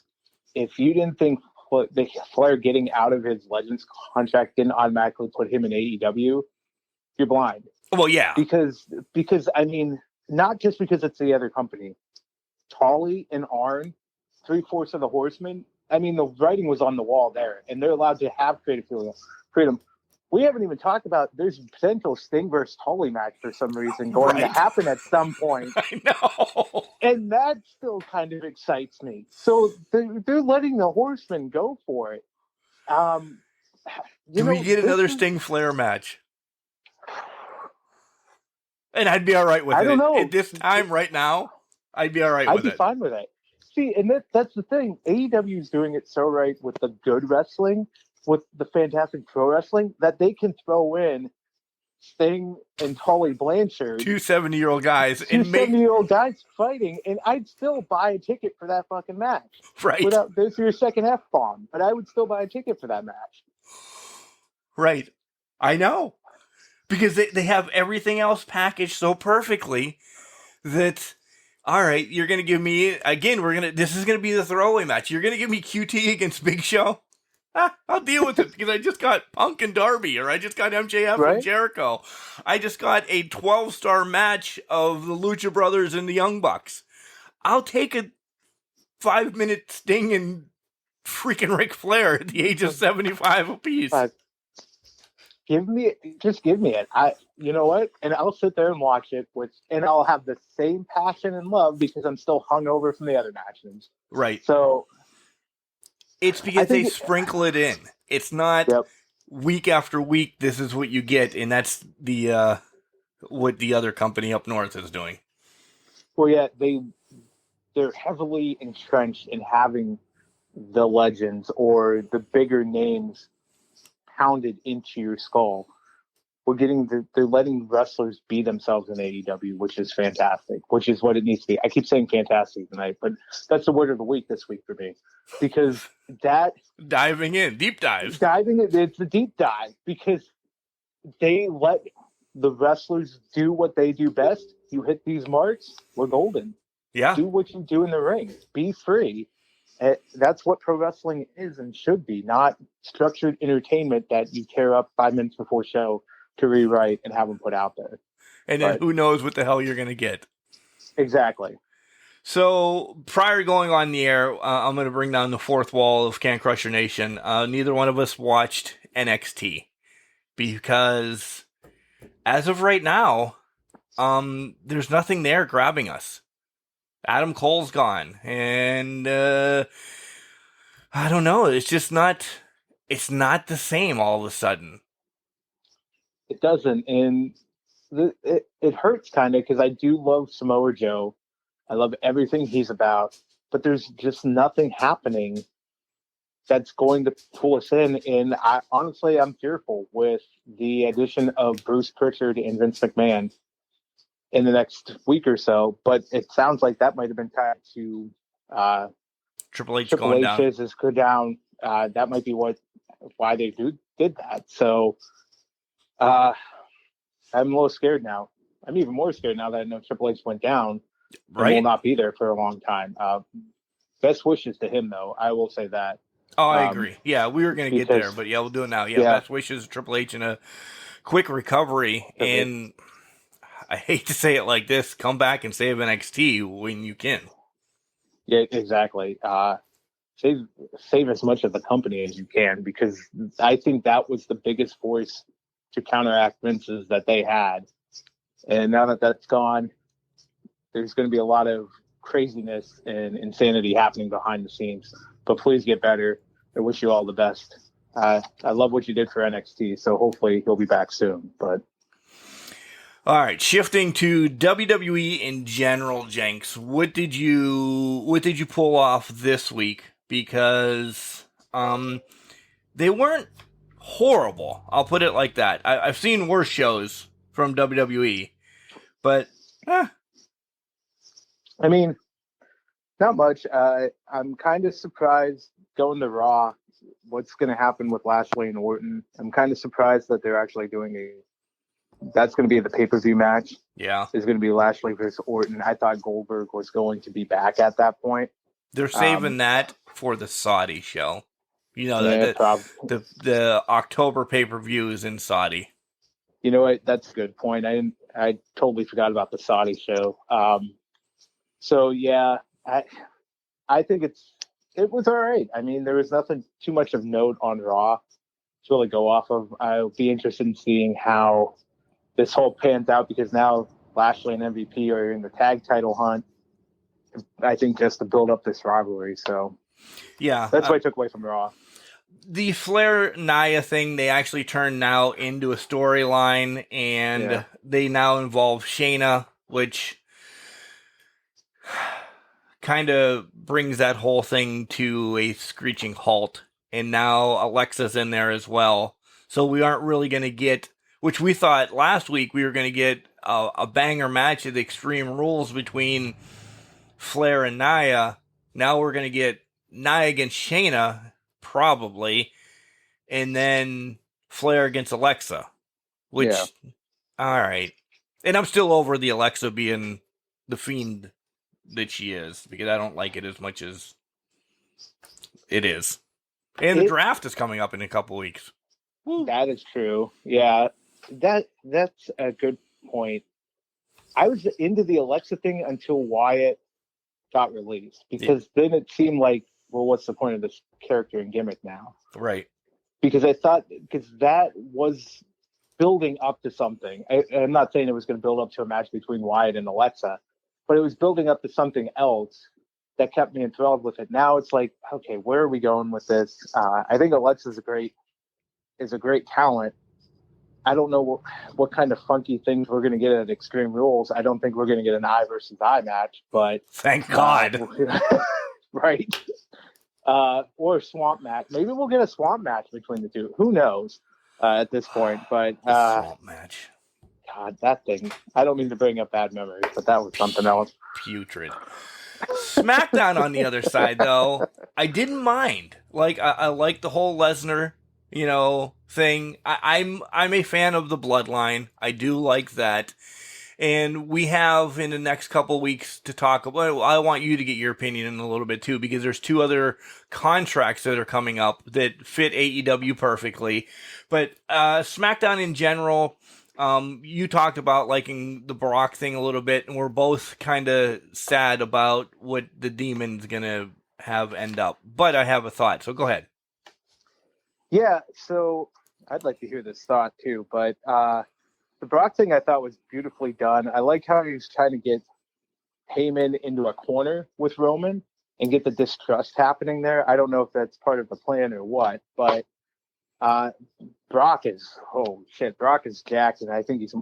Speaker 3: if you didn't think the Flair getting out of his Legends contract didn't automatically put him in AEW, you're blind.
Speaker 2: Well, yeah.
Speaker 3: Because I mean, not just because it's the other company. Tully and Arn, 3/4 of the Horsemen, I mean, the writing was on the wall there, and they're allowed to have creative freedom. We haven't even talked about there's potential Sting versus Tully match for some reason going to happen at some point.
Speaker 2: I know.
Speaker 3: And that still kind of excites me. So they're letting the Horsemen go for it.
Speaker 2: Do we get another Sting Flair match? And I'd be all right with it.
Speaker 3: I don't know.
Speaker 2: At this time, right now, I'd be all right with it.
Speaker 3: I'd be fine with it. See, and that's the thing. AEW is doing it so right with the good wrestling, with the fantastic pro wrestling, that they can throw in Sting and Tully Blanchard.
Speaker 2: 2 70-year-old guys.
Speaker 3: Two 70-year-old guys fighting, and I'd still buy a ticket for that fucking match.
Speaker 2: Right.
Speaker 3: Without there's your second F-bomb, but I would still buy a ticket for that match.
Speaker 2: Right. I know. Because they have everything else packaged so perfectly that, all right, you're going to give me, again, this is going to be the throwaway match. You're going to give me QT against Big Show? I'll deal with it because I just got Punk and Darby, or I just got MJF and Jericho. I just got a 12-star match of the Lucha Brothers and the Young Bucks. I'll take a 5-minute Sting and freaking Ric Flair at the age of 75 apiece.
Speaker 3: Give me it. You know what? And I'll sit there and watch it, and I'll have the same passion and love because I'm still hungover from the other matches.
Speaker 2: Right.
Speaker 3: So
Speaker 2: it's because they sprinkle it in. It's not week after week. This is what you get, and that's the what the other company up north is doing.
Speaker 3: Well, yeah, they're heavily entrenched in having the legends or the bigger names pounded into your skull. They're letting wrestlers be themselves in AEW, which is fantastic, which is what it needs to be. I keep saying fantastic tonight, but that's the word of the week this week for me, because
Speaker 2: deep dive.
Speaker 3: It's a deep dive because they let the wrestlers do what they do best. You hit these marks, we're golden.
Speaker 2: Yeah.
Speaker 3: Do what you do in the ring. Be free. That's what pro wrestling is and should be, not structured entertainment that you tear up 5 minutes before show to rewrite and have them put out there.
Speaker 2: And then who knows what the hell you're going to get.
Speaker 3: Exactly.
Speaker 2: So prior to going on the air, I'm going to bring down the fourth wall of Can Crusher Nation. Neither one of us watched NXT because as of right now, there's nothing there grabbing us. Adam Cole's gone, and I don't know. It's just not. It's not the same all of a sudden.
Speaker 3: It doesn't, and it hurts kind of because I do love Samoa Joe. I love everything he's about, but there's just nothing happening that's going to pull us in. And I'm fearful with the addition of Bruce Pritchard and Vince McMahon in the next week or so. But it sounds like that might have been tied to
Speaker 2: Triple H
Speaker 3: Triple
Speaker 2: going down.
Speaker 3: H's go down. That might be why they did that. So I'm a little scared now. I'm even more scared now that I know Triple H went down.
Speaker 2: Right.
Speaker 3: And will not be there for a long time. Best wishes to him, though. I will say that.
Speaker 2: Oh, I agree. Yeah, we were going to get there, but yeah, we'll do it now. Yeah, best wishes to Triple H and a quick recovery. And I hate to say it like this, come back and save NXT when you can.
Speaker 3: Yeah, exactly. Save as much of the company as you can, because I think that was the biggest force to counteract Vince's that they had. And now that that's gone, there's going to be a lot of craziness and insanity happening behind the scenes. But please get better. I wish you all the best. I love what you did for NXT, so hopefully he'll be back soon. But
Speaker 2: all right, shifting to WWE in general, Jenks. What did you pull off this week? Because they weren't horrible. I'll put it like that. I've seen worse shows from WWE, but
Speaker 3: I mean, not much. I'm kind of surprised going to Raw. What's going to happen with Lashley and Orton? I'm kind of surprised that they're actually doing that's going to be the pay-per-view match.
Speaker 2: Yeah,
Speaker 3: is going to be Lashley versus Orton. I thought Goldberg was going to be back at that point.
Speaker 2: They're saving that for the Saudi show. You know, the October pay-per-view is in Saudi.
Speaker 3: You know what? That's a good point. I totally forgot about the Saudi show. So yeah, I think it was all right. I mean, there was nothing too much of note on Raw to really go off of. I'll be interested in seeing how this whole pans out, because now Lashley and MVP are in the tag title hunt. I think just to build up this rivalry. So
Speaker 2: yeah,
Speaker 3: that's what I took away from Raw.
Speaker 2: The Flair Nia thing, they actually turned now into a storyline, and they now involve Shayna, which kind of brings that whole thing to a screeching halt. And now Alexa's in there as well. So we aren't really going to get, which we thought last week we were going to get a banger match of the Extreme Rules between Flair and Nia. Now we're going to get Nia against Shayna, probably, and then Flair against Alexa, which, all right. And I'm still over the Alexa being the fiend that she is, because I don't like it as much as it is. And the draft is coming up in a couple weeks. Woo.
Speaker 3: That is true. Yeah, that's a good point. I was into the Alexa thing until Wyatt got released, because then it seemed like, well, what's the point of this character and gimmick now?
Speaker 2: Right.
Speaker 3: Because I thought, because that was building up to something. I'm not saying it was going to build up to a match between Wyatt and Alexa, but it was building up to something else that kept me enthralled with it. Now it's like, okay, where are we going with this? I think Alexa is a great talent. I don't know what kind of funky things we're going to get at Extreme Rules. I don't think we're going to get an eye versus eye match, but
Speaker 2: thank God.
Speaker 3: Right. Or a swamp match. Maybe we'll get a swamp match between the two. Who knows at this point? But
Speaker 2: swamp match.
Speaker 3: God, that thing. I don't mean to bring up bad memories, but that was something else.
Speaker 2: Putrid. SmackDown on the other side, though, I didn't mind. Like, I like the whole Lesnar, thing. I'm a fan of the Bloodline. I do like that. And we have in the next couple weeks to talk about. I want you to get your opinion in a little bit too, because there's two other contracts that are coming up that fit AEW perfectly. But SmackDown in general, you talked about liking the Brock thing a little bit, and we're both kind of sad about what the Demon's gonna have end up. But I have a thought, so go ahead.
Speaker 3: Yeah, so I'd like to hear this thought too, but the Brock thing I thought was beautifully done. I like how he's trying to get Heyman into a corner with Roman and get the distrust happening there. I don't know if that's part of the plan or what, but Brock is jacked, and I think he's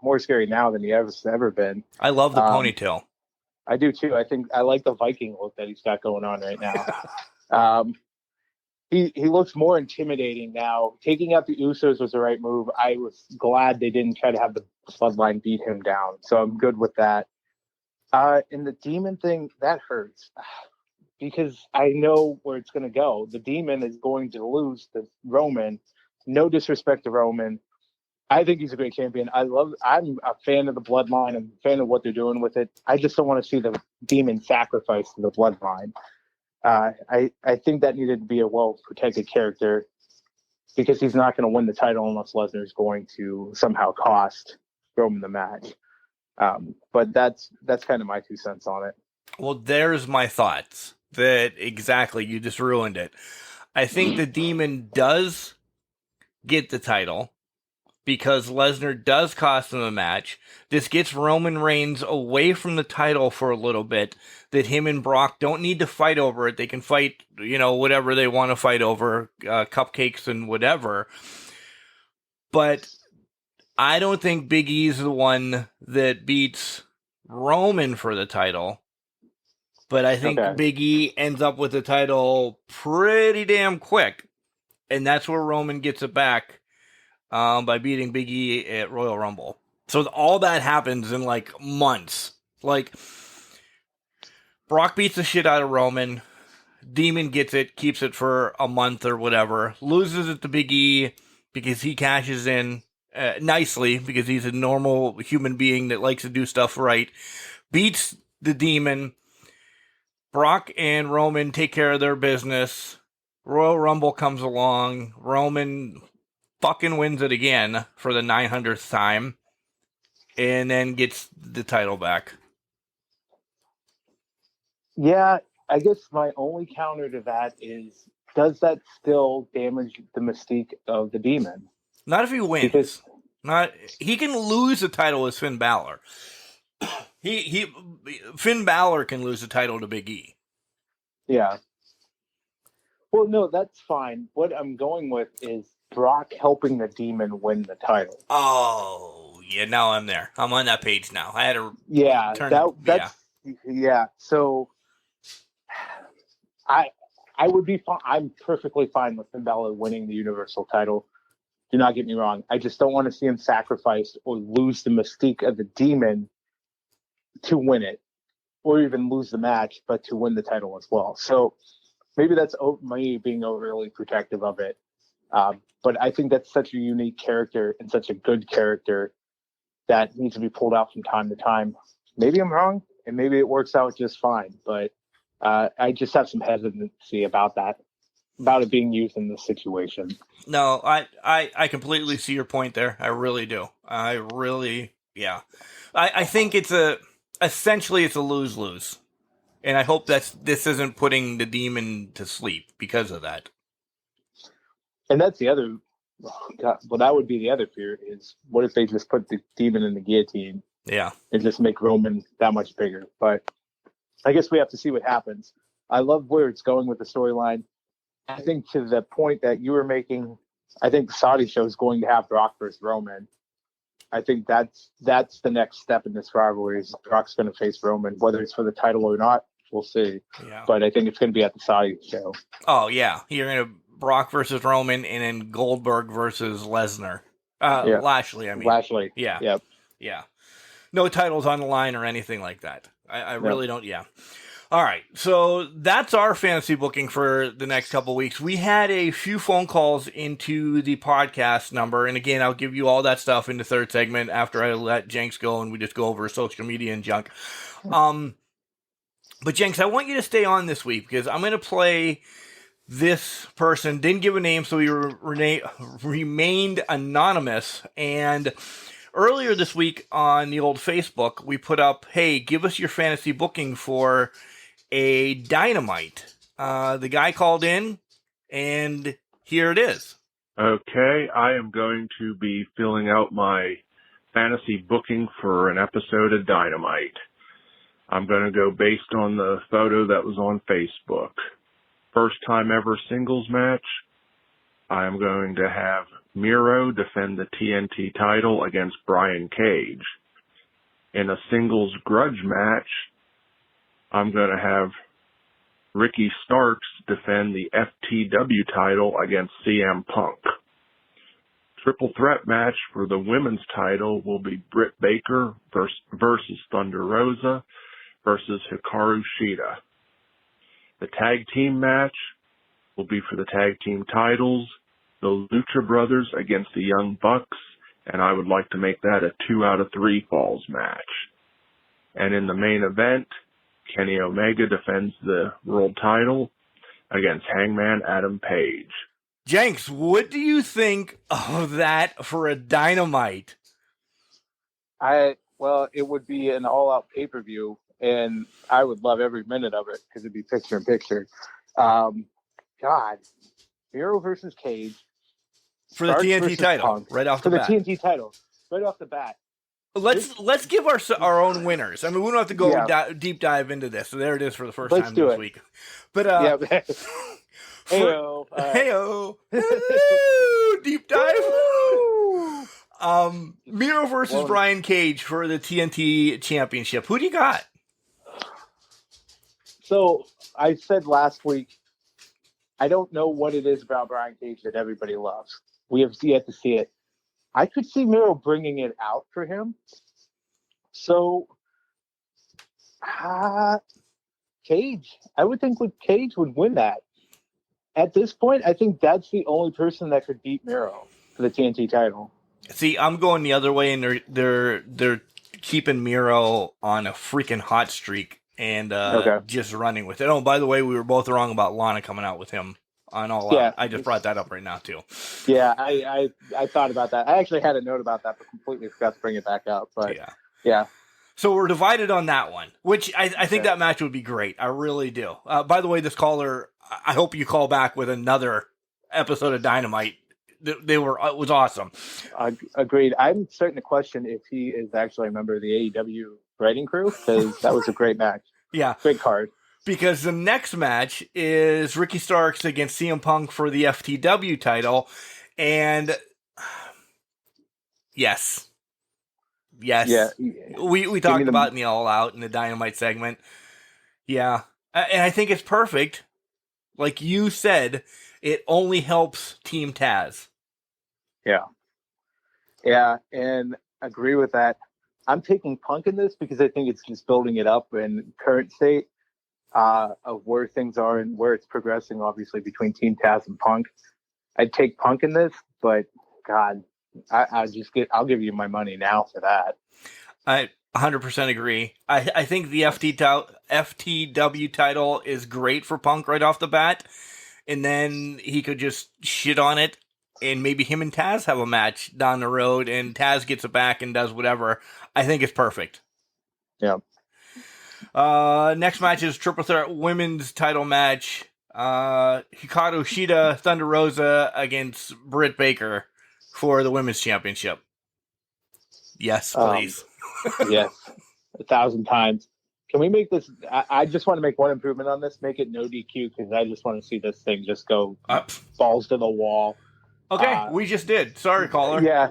Speaker 3: more scary now than he ever been.
Speaker 2: I love the ponytail.
Speaker 3: I do too. I like the Viking look that he's got going on right now. He looks more intimidating now. Taking out the Usos was the right move. I was glad they didn't try to have the Bloodline beat him down, so I'm good with that. And the Demon thing, that hurts because I know where it's going to go. The Demon is going to lose to Roman. No disrespect to Roman. I think he's a great champion. I'm a fan of the Bloodline. I'm a fan of what they're doing with it. I just don't want to see the Demon sacrificed to the Bloodline. I think that needed to be a well-protected character because he's not going to win the title unless Lesnar is going to somehow cost Roman the match. But that's kind of my 2 cents on it.
Speaker 2: Well, there's my thoughts. That exactly, you just ruined it. I think the Demon does get the title because Lesnar does cost him a match. This gets Roman Reigns away from the title for a little bit, that him and Brock don't need to fight over it. They can fight, whatever they want to fight over, cupcakes and whatever. But I don't think Big E's the one that beats Roman for the title. But I think Big E ends up with the title pretty damn quick. And that's where Roman gets it back by beating Big E at Royal Rumble. So all that happens in months. Brock beats the shit out of Roman. Demon gets it, keeps it for a month or whatever. Loses it to Big E because he cashes in nicely because he's a normal human being that likes to do stuff right. Beats the Demon. Brock and Roman take care of their business. Royal Rumble comes along. Roman fucking wins it again for the 900th time. And then gets the title back.
Speaker 3: Yeah, I guess my only counter to that is, does that still damage the mystique of the Demon?
Speaker 2: Not if he wins.
Speaker 3: Because
Speaker 2: he can lose the title as Finn Balor. Finn Balor can lose the title to Big E.
Speaker 3: Yeah. Well, no, that's fine. What I'm going with is Brock helping the Demon win the title.
Speaker 2: Oh, yeah, now I'm there. I'm on that page now. I had to
Speaker 3: So I would be fine. I'm perfectly fine with Finn Balor winning the Universal title. Do not get me wrong. I just don't want to see him sacrificed or lose the mystique of the Demon to win it, or even lose the match, but to win the title as well. So maybe that's me being overly protective of it. But I think that's such a unique character and such a good character that needs to be pulled out from time to time. Maybe I'm wrong, and maybe it works out just fine. But I just have some hesitancy about it being used in this situation.
Speaker 2: No, I completely see your point there. I really do. Yeah. I think it's essentially a lose-lose. And I hope this isn't putting the Demon to sleep because of that.
Speaker 3: And that's the other, that would be the other fear is, what if they just put the Demon in the guillotine?
Speaker 2: Yeah.
Speaker 3: And just make Roman that much bigger. But I guess we have to see what happens. I love where it's going with the storyline. I think to the point that you were making, I think the Saudi show is going to have Brock versus Roman. I think that's the next step in this rivalry is Brock's going to face Roman, whether it's for the title or not, we'll see.
Speaker 2: Yeah.
Speaker 3: But I think it's going to be at the Saudi show.
Speaker 2: Oh, yeah. You're going to Brock versus Roman and then Goldberg versus Lesnar. Lashley, I mean.
Speaker 3: Lashley.
Speaker 2: Yeah.
Speaker 3: Yep.
Speaker 2: Yeah. No titles on the line or anything like that. I really don't. Yeah. All right. So that's our fantasy booking for the next couple of weeks. We had a few phone calls into the podcast number. And again, I'll give you all that stuff in the third segment after I let Jenks go and we just go over social media and junk. But Jenks, I want you to stay on this week because I'm going to play this person. Didn't give a name, so he remained anonymous. And earlier this week on the old Facebook, we put up, hey, give us your fantasy booking for a Dynamite. The guy called in, and here it is.
Speaker 6: Okay, I am going to be filling out my fantasy booking for an episode of Dynamite. I'm going to go based on the photo that was on Facebook. First time ever singles match. I'm going to have Miro defend the TNT title against Brian Cage. In a singles grudge match, I'm going to have Ricky Starks defend the FTW title against CM Punk. Triple threat match for the women's title will be Britt Baker versus Thunder Rosa versus Hikaru Shida. The tag team match will be for the tag team titles, the Lucha Brothers against the Young Bucks, and I would like to make that a 2 out of 3 falls match. And in the main event, Kenny Omega defends the world title against Hangman Adam Page.
Speaker 2: Jenks, what do you think of that for a Dynamite?
Speaker 3: Well, it would be an all-out pay-per-view, and I would love every minute of it because it'd be picture-in-picture. God, Miro versus Cage.
Speaker 2: For the TNT title,
Speaker 3: Punk,
Speaker 2: right off the bat.
Speaker 3: For the TNT title, right off the bat.
Speaker 2: Let's give our own winners. I mean, we don't have to go deep dive into this. So there it is for the first time this week. But
Speaker 3: Heyo.
Speaker 2: Heyo. Deep dive. Miro versus Brian Cage for the TNT Championship. Who do you got?
Speaker 3: So I said last week, I don't know what it is about Brian Cage that everybody loves. We have yet to see it. I could see Miro bringing it out for him. So, Cage. I would think Cage would win that. At this point, I think that's the only person that could beat Miro for the TNT title.
Speaker 2: See, I'm going the other way, and they're keeping Miro on a freaking hot streak and just running with it. Oh, by the way, we were both wrong about Lana coming out with him on All Out. I just brought that up right now too.
Speaker 3: Yeah, I thought about that. I actually had a note about that, but completely forgot to bring it back up. But yeah.
Speaker 2: So we're divided on that one, which I think that match would be great. I really do. By the way, this caller, I hope you call back with another episode of Dynamite. It was awesome.
Speaker 3: Agreed. I'm starting to question if he is actually a member of the AEW writing crew, because that was a great match.
Speaker 2: Yeah.
Speaker 3: Great card.
Speaker 2: Because the next match is Ricky Starks against CM Punk for the FTW title. And yes. Yeah. We talked about in the All Out in the Dynamite segment. Yeah. And I think it's perfect. Like you said, it only helps Team Taz.
Speaker 3: Yeah, and agree with that. I'm taking Punk in this because I think it's just building it up in current state of where things are and where it's progressing, obviously, between Team Taz and Punk. I'd take Punk in this, but God, I'll give you my money now for that.
Speaker 2: I 100% agree. I think the FTW title is great for Punk right off the bat, and then he could just shit on it, and maybe him and Taz have a match down the road, and Taz gets it back and does whatever. I think it's perfect.
Speaker 3: Yeah.
Speaker 2: Next match is Triple Threat Women's title match. Hikaru Shida, Thunder Rosa against Britt Baker for the Women's Championship. Yes, please.
Speaker 3: Yes, 1,000 times. Can we make this? I just want to make one improvement on this. Make it no DQ, because I just want to see this thing just go balls to the wall.
Speaker 2: Okay, we just did. Sorry, caller.
Speaker 3: Yeah,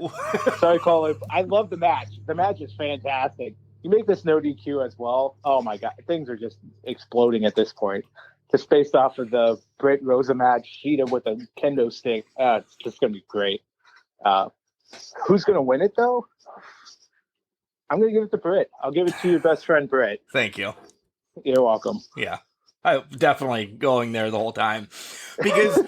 Speaker 3: sorry, caller. I love the match. The match is fantastic. You make this no DQ as well. Oh my God, things are just exploding at this point. Just based off of the Britt Rosa match, Shida with a kendo stick. It's just going to be great. Who's going to win it though? I'm going to give it to Britt. I'll give it to your best friend, Britt.
Speaker 2: Thank you.
Speaker 3: You're welcome.
Speaker 2: Yeah, I'm definitely going there the whole time because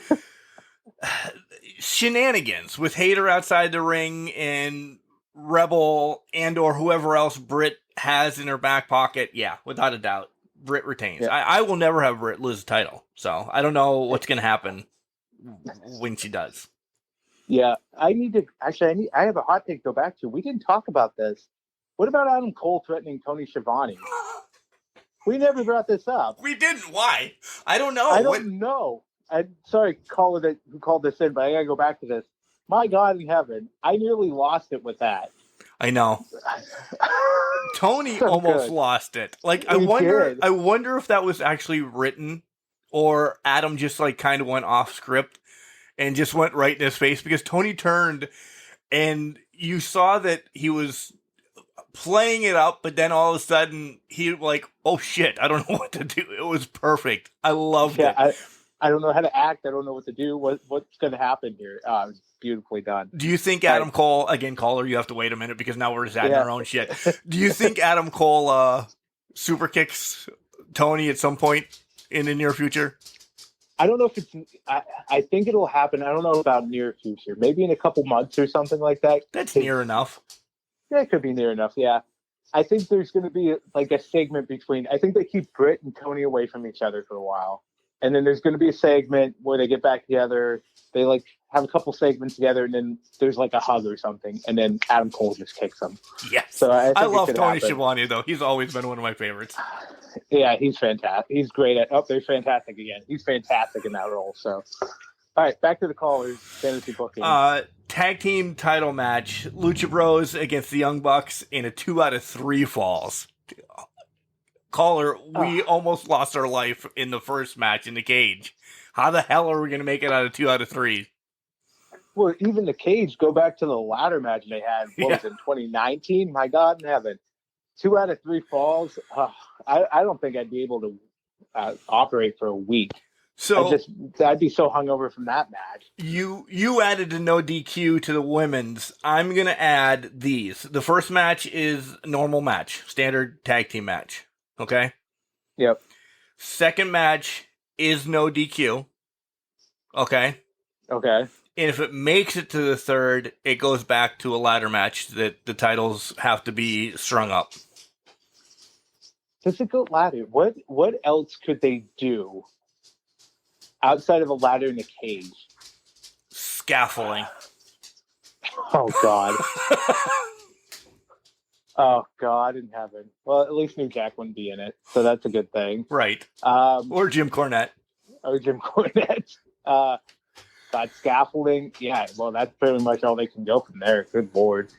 Speaker 2: shenanigans with Hater outside the ring and Rebel and or whoever else Britt has in her back pocket. Yeah, without a doubt, Britt retains. Yeah. I will never have Britt lose the title, so I don't know what's going to happen when she does.
Speaker 3: Yeah, I have a hot take to go back to. We didn't talk about this. What about Adam Cole threatening Tony Schiavone? We never brought this up.
Speaker 2: We didn't. Why? I don't know.
Speaker 3: I don't know. I'm sorry, caller who called this in, but I got to go back to this. My God in heaven, I nearly lost it with that.
Speaker 2: I know. Tony
Speaker 3: So
Speaker 2: almost
Speaker 3: good.
Speaker 2: lost it. Like, I
Speaker 3: He did.
Speaker 2: wonder if that was actually written or Adam just like kind of went off script and just went right in his face, because Tony turned and you saw that he was playing it up, but then all of a sudden he like, oh shit, I don't know what to do. It was perfect. I loved it.
Speaker 3: I don't know how to act. I don't know what to do. What's going to happen here? It was beautifully done.
Speaker 2: Do you think Adam Cole, again, caller, you have to wait a minute because now we're just adding our own shit. Do you think Adam Cole super kicks Tony at some point in the near future?
Speaker 3: I don't know if it's. I think it'll happen. I don't know about near future. Maybe in a couple months or something like that.
Speaker 2: That's near enough.
Speaker 3: Yeah, it could be near enough. Yeah, I think there's going to be like a segment between. I think they keep Britt and Tony away from each other for a while, and then there's going to be a segment where they get back together. They like have a couple segments together, and then there's like a hug or something, and then Adam Cole just kicks them.
Speaker 2: Yes.
Speaker 3: So I
Speaker 2: love Tony Schiavone though. He's always been one of my favorites.
Speaker 3: Yeah, he's fantastic. He's great at. Oh, they're fantastic again. He's fantastic in that role. So, all right, back to the callers. Fantasy booking.
Speaker 2: Tag team title match: Lucha Bros against the Young Bucks in a 2 out of 3 falls. Caller, we almost lost our life in the first match in the cage. How the hell are we going to make it out of 2 out of 3?
Speaker 3: Well, even the cage. Go back to the ladder match they had. What was it, 2019? My God in heaven. 2 out of 3 falls. I don't think I'd be able to operate for a week.
Speaker 2: So
Speaker 3: I'd be so hungover from that match.
Speaker 2: You added a no DQ to the women's. I'm gonna add these. The first match is normal match, standard tag team match. Okay.
Speaker 3: Yep.
Speaker 2: Second match is no DQ. Okay.
Speaker 3: Okay.
Speaker 2: And if it makes it to the third, it goes back to a ladder match that the titles have to be strung up.
Speaker 3: Difficult ladder. What else could they do outside of a ladder in a cage?
Speaker 2: Scaffolding.
Speaker 3: Oh, God. Oh, God in heaven. Well, at least New Jack wouldn't be in it, so that's a good thing.
Speaker 2: Right. Or Jim Cornette.
Speaker 3: Or Jim Cornette. But scaffolding, yeah, well, that's pretty much all they can go from there. Good Lord.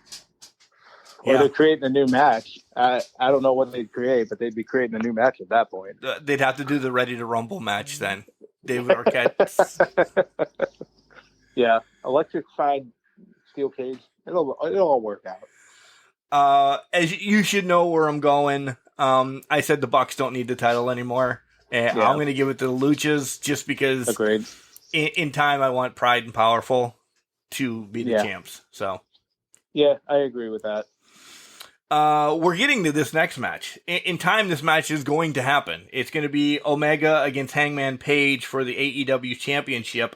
Speaker 3: Or they're creating a new match. I don't know what they'd create, but they'd be creating a new match at that point.
Speaker 2: They'd have to do the Ready to Rumble match then. David Arquette.
Speaker 3: Yeah, electrified steel cage. It'll all work out.
Speaker 2: As you should know where I'm going. I said the Bucks don't need the title anymore. I'm going to give it to the Luchas just because.
Speaker 3: Agreed.
Speaker 2: In time, I want Pride and Powerful to be the champs. So.
Speaker 3: Yeah, I agree with that.
Speaker 2: We're getting to this next match. In time, this match is going to happen. It's going to be Omega against Hangman Page for the AEW Championship.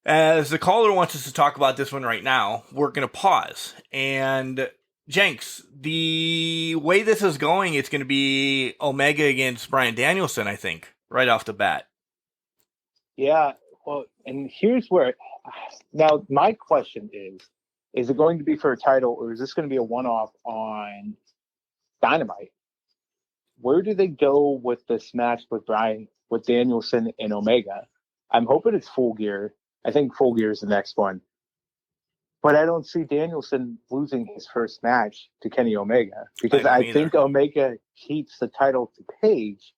Speaker 2: As the caller wants us to talk about this one right now, we're going to pause. And Jenks, the way this is going, it's going to be Omega against Bryan Danielson, I think, right off the bat.
Speaker 3: Yeah, well, and here's where... Now, my question is it going to be for a title, or is this going to be a one-off on Dynamite? Where do they go with this match with Danielson and Omega? I'm hoping it's Full Gear. I think Full Gear is the next one. But I don't see Danielson losing his first match to Kenny Omega, because I think Omega keeps the title to Page.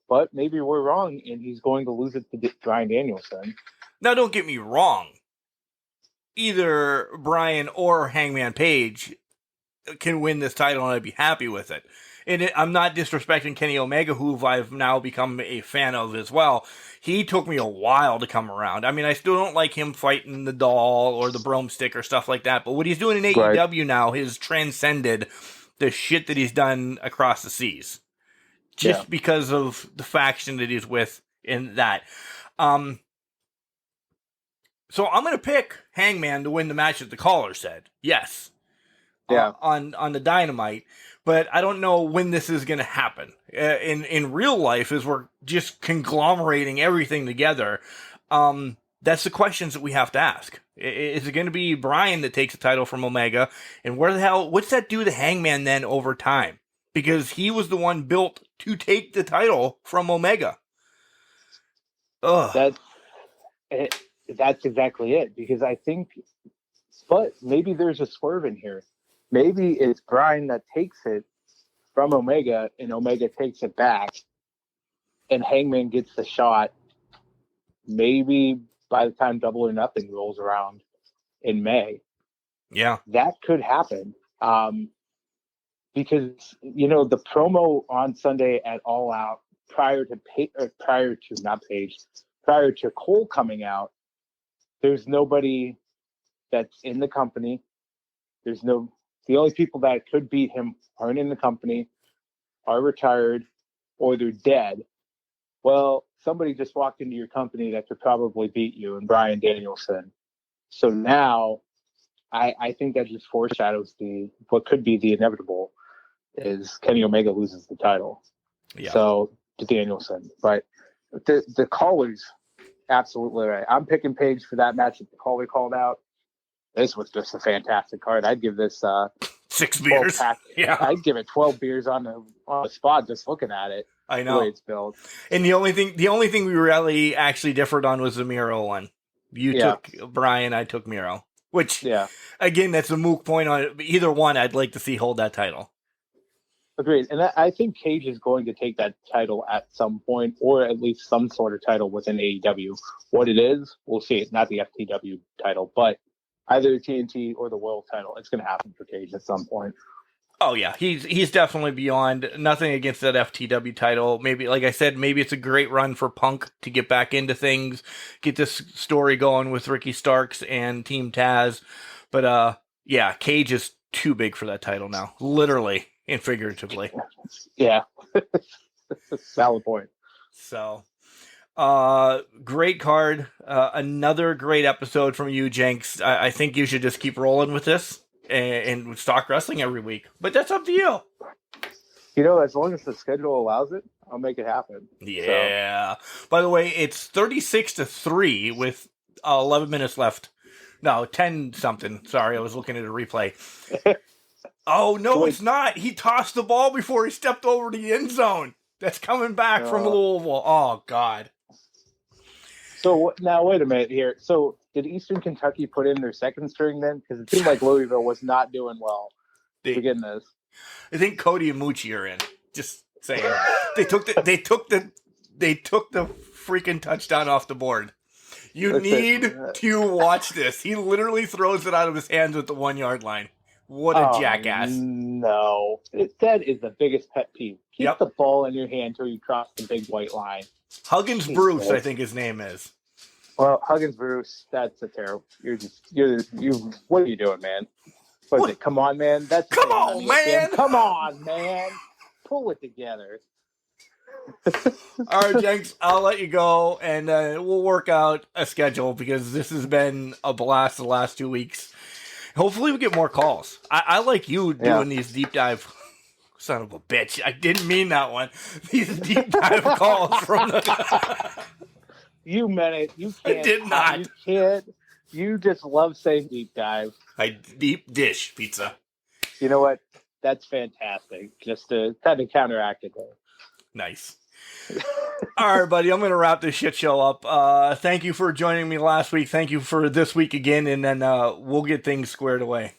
Speaker 3: But maybe we're wrong, and he's going to lose it to Bryan Danielson.
Speaker 2: Now, don't get me wrong. Either Bryan or Hangman Page can win this title, and I'd be happy with it. And I'm not disrespecting Kenny Omega, who I've now become a fan of as well. He took me a while to come around. I mean, I still don't like him fighting the doll or the broomstick or stuff like that, but what he's doing in AEW now has transcended the shit that he's done across the seas. Just because of the faction that he's with in that. So I'm going to pick Hangman to win the match that the caller said. Yes.
Speaker 3: Yeah.
Speaker 2: On the Dynamite. But I don't know when this is going to happen. In real life, as we're just conglomerating everything together, that's the questions that we have to ask. Is it going to be Bryan that takes the title from Omega? And what's that do to Hangman then over time? Because he was the one built to take the title from Omega. Ugh.
Speaker 3: That's exactly it. Because I think But maybe there's a swerve in here. Maybe it's Bryan that takes it from Omega, and Omega takes it back, and Hangman gets the shot. Maybe by the time Double or Nothing rolls around in May.
Speaker 2: Yeah.
Speaker 3: That could happen. Because, the promo on Sunday at All Out prior to Cole coming out, there's nobody that's in the company. The only people that could beat him aren't in the company, are retired, or they're dead. Well, somebody just walked into your company that could probably beat you, and Bryan Danielson. So now, I think that just foreshadows what could be the inevitable, is Kenny Omega loses the title.
Speaker 2: Yeah.
Speaker 3: So to Danielson, but the callers, absolutely right. I'm picking Paige for that match that the caller called out. This was just a fantastic card. I'd give this
Speaker 2: 6 beers. Yeah,
Speaker 3: I'd give it 12 beers on the spot just looking at it.
Speaker 2: I know
Speaker 3: the way it's built.
Speaker 2: And the only thing we really actually differed on was the Miro one. You took Bryan, I took Miro. Which, again, that's a moot point on it. Either one, I'd like to see hold that title.
Speaker 3: Agreed. And I think Cage is going to take that title at some point, or at least some sort of title within AEW. What it is, we'll see. It's not the FTW title, but either the TNT or the World title. It's going to happen for Cage at some point.
Speaker 2: Oh, yeah. He's definitely beyond. Nothing against that FTW title. Maybe, like I said, maybe it's a great run for Punk to get back into things, get this story going with Ricky Starks and Team Taz. But, Cage is too big for that title now. Literally and figuratively.
Speaker 3: Yeah. Valid point.
Speaker 2: So, great card. Another great episode from you, Jenks. I think you should just keep rolling with this and stock wrestling every week. But that's up to you.
Speaker 3: As long as the schedule allows it, I'll make it happen.
Speaker 2: Yeah. So. By the way, it's 36-3 with 11 minutes left. No, 10 something. Sorry, I was looking at a replay. Oh, no, it's not. He tossed the ball before he stepped over to the end zone. That's coming back from Louisville. Oh, God.
Speaker 3: So now, wait a minute here. So did Eastern Kentucky put in their second string then? Because it seemed like Louisville was not doing well to begin this.
Speaker 2: I think Cody and Moochie are in. Just saying. They took the freaking touchdown off the board. You need to watch this. He literally throws it out of his hands at the 1 yard line. What a jackass.
Speaker 3: No. That is the biggest pet peeve. Keep the ball in your hand until you cross the big white line.
Speaker 2: Huggins Bruce, I think his name is.
Speaker 3: Well, Huggins Bruce, that's a terrible. What are you doing, man? What is it? Come on, man.
Speaker 2: Come on, man.
Speaker 3: Come on, man. Pull it together.
Speaker 2: All right, Jenks, I'll let you go, and we'll work out a schedule because this has been a blast the last 2 weeks. Hopefully we get more calls. I like you doing these deep dive. Son of a bitch. I didn't mean that one. These deep dive calls from the...
Speaker 3: You meant it. You can't.
Speaker 2: I did not.
Speaker 3: You can't. You just love saying deep dive.
Speaker 2: I deep dish pizza.
Speaker 3: You know what? That's fantastic. Just to kind of counteract it there.
Speaker 2: Nice. All right, buddy. I'm going to wrap this shit show up. Thank you for joining me last week. Thank you for this week again, and then we'll get things squared away.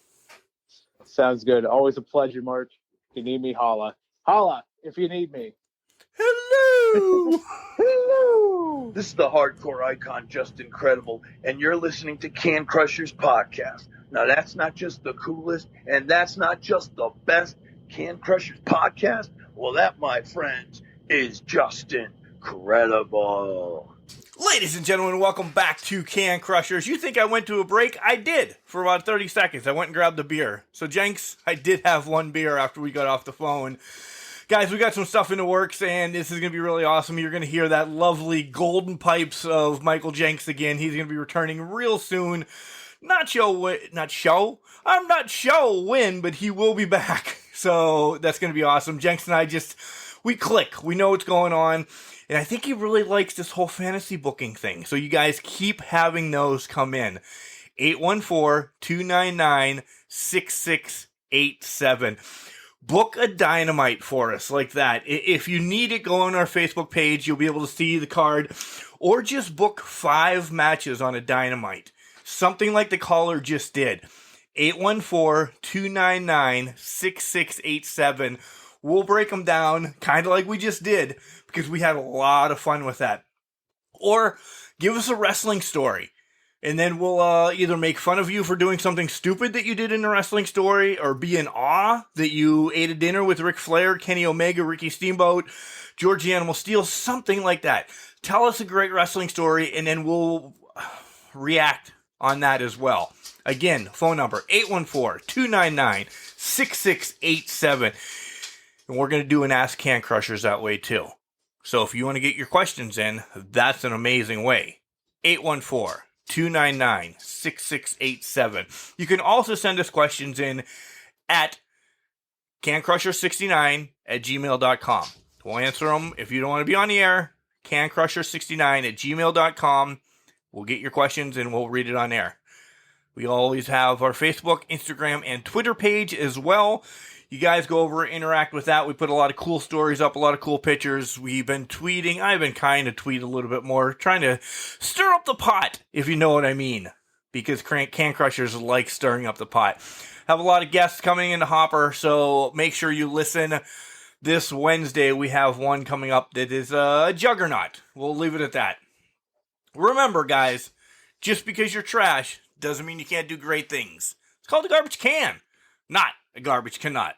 Speaker 3: Sounds good. Always a pleasure, Mark. If you need me, holla. Holla if you need me.
Speaker 2: Hello.
Speaker 3: Hello.
Speaker 7: This is the hardcore icon, Just Incredible, and you're listening to Can Crushers Podcast. Now, that's not just the coolest, and that's not just the best Can Crushers Podcast. Well, that, my friends, is just incredible.
Speaker 2: Ladies and gentlemen, welcome back to Can Crushers. You think I went to a break? I did, for about 30 seconds. I went and grabbed a beer. So, Jenks, I did have one beer after we got off the phone. Guys, we got some stuff in the works, and this is going to be really awesome. You're going to hear that lovely golden pipes of Michael Jenks again. He's going to be returning real soon. I'm not sure when, but he will be back. So that's going to be awesome. Jenks and I we click. We know what's going on. And I think he really likes this whole fantasy booking thing. So you guys keep having those come in. 814-299-6687. Book a Dynamite for us like that. If you need it, go on our Facebook page. You'll be able to see the card. Or just book 5 matches on a Dynamite. something like the caller just did. 814-299-6687. We'll break them down kind of like we just did because we had a lot of fun with that. Or give us a wrestling story. And then we'll either make fun of you for doing something stupid that you did in a wrestling story, or be in awe that you ate a dinner with Ric Flair, Kenny Omega, Ricky Steamboat, George the Animal Steel, something like that. Tell us a great wrestling story, and then we'll react on that as well. Again, phone number 814-299-6687. And we're going to do an Ask Can Crushers that way too. So if you want to get your questions in, that's an amazing way. 814-299-6687. You can also send us questions in at cancrusher69@gmail.com. We'll answer them. If you don't want to be on the air, cancrusher69@gmail.com. We'll get your questions and we'll read it on air. We always have our Facebook, Instagram, and Twitter page as well. You guys go over, interact with that. We put a lot of cool stories up, a lot of cool pictures. We've been tweeting. I've been kind of tweeting a little bit more, trying to stir up the pot, if you know what I mean. Because Can Crushers like stirring up the pot. Have a lot of guests coming in the hopper, so make sure you listen. This Wednesday, we have one coming up that is a juggernaut. We'll leave it at that. Remember, guys, just because you're trash doesn't mean you can't do great things. It's called a garbage can, not a garbage cannot.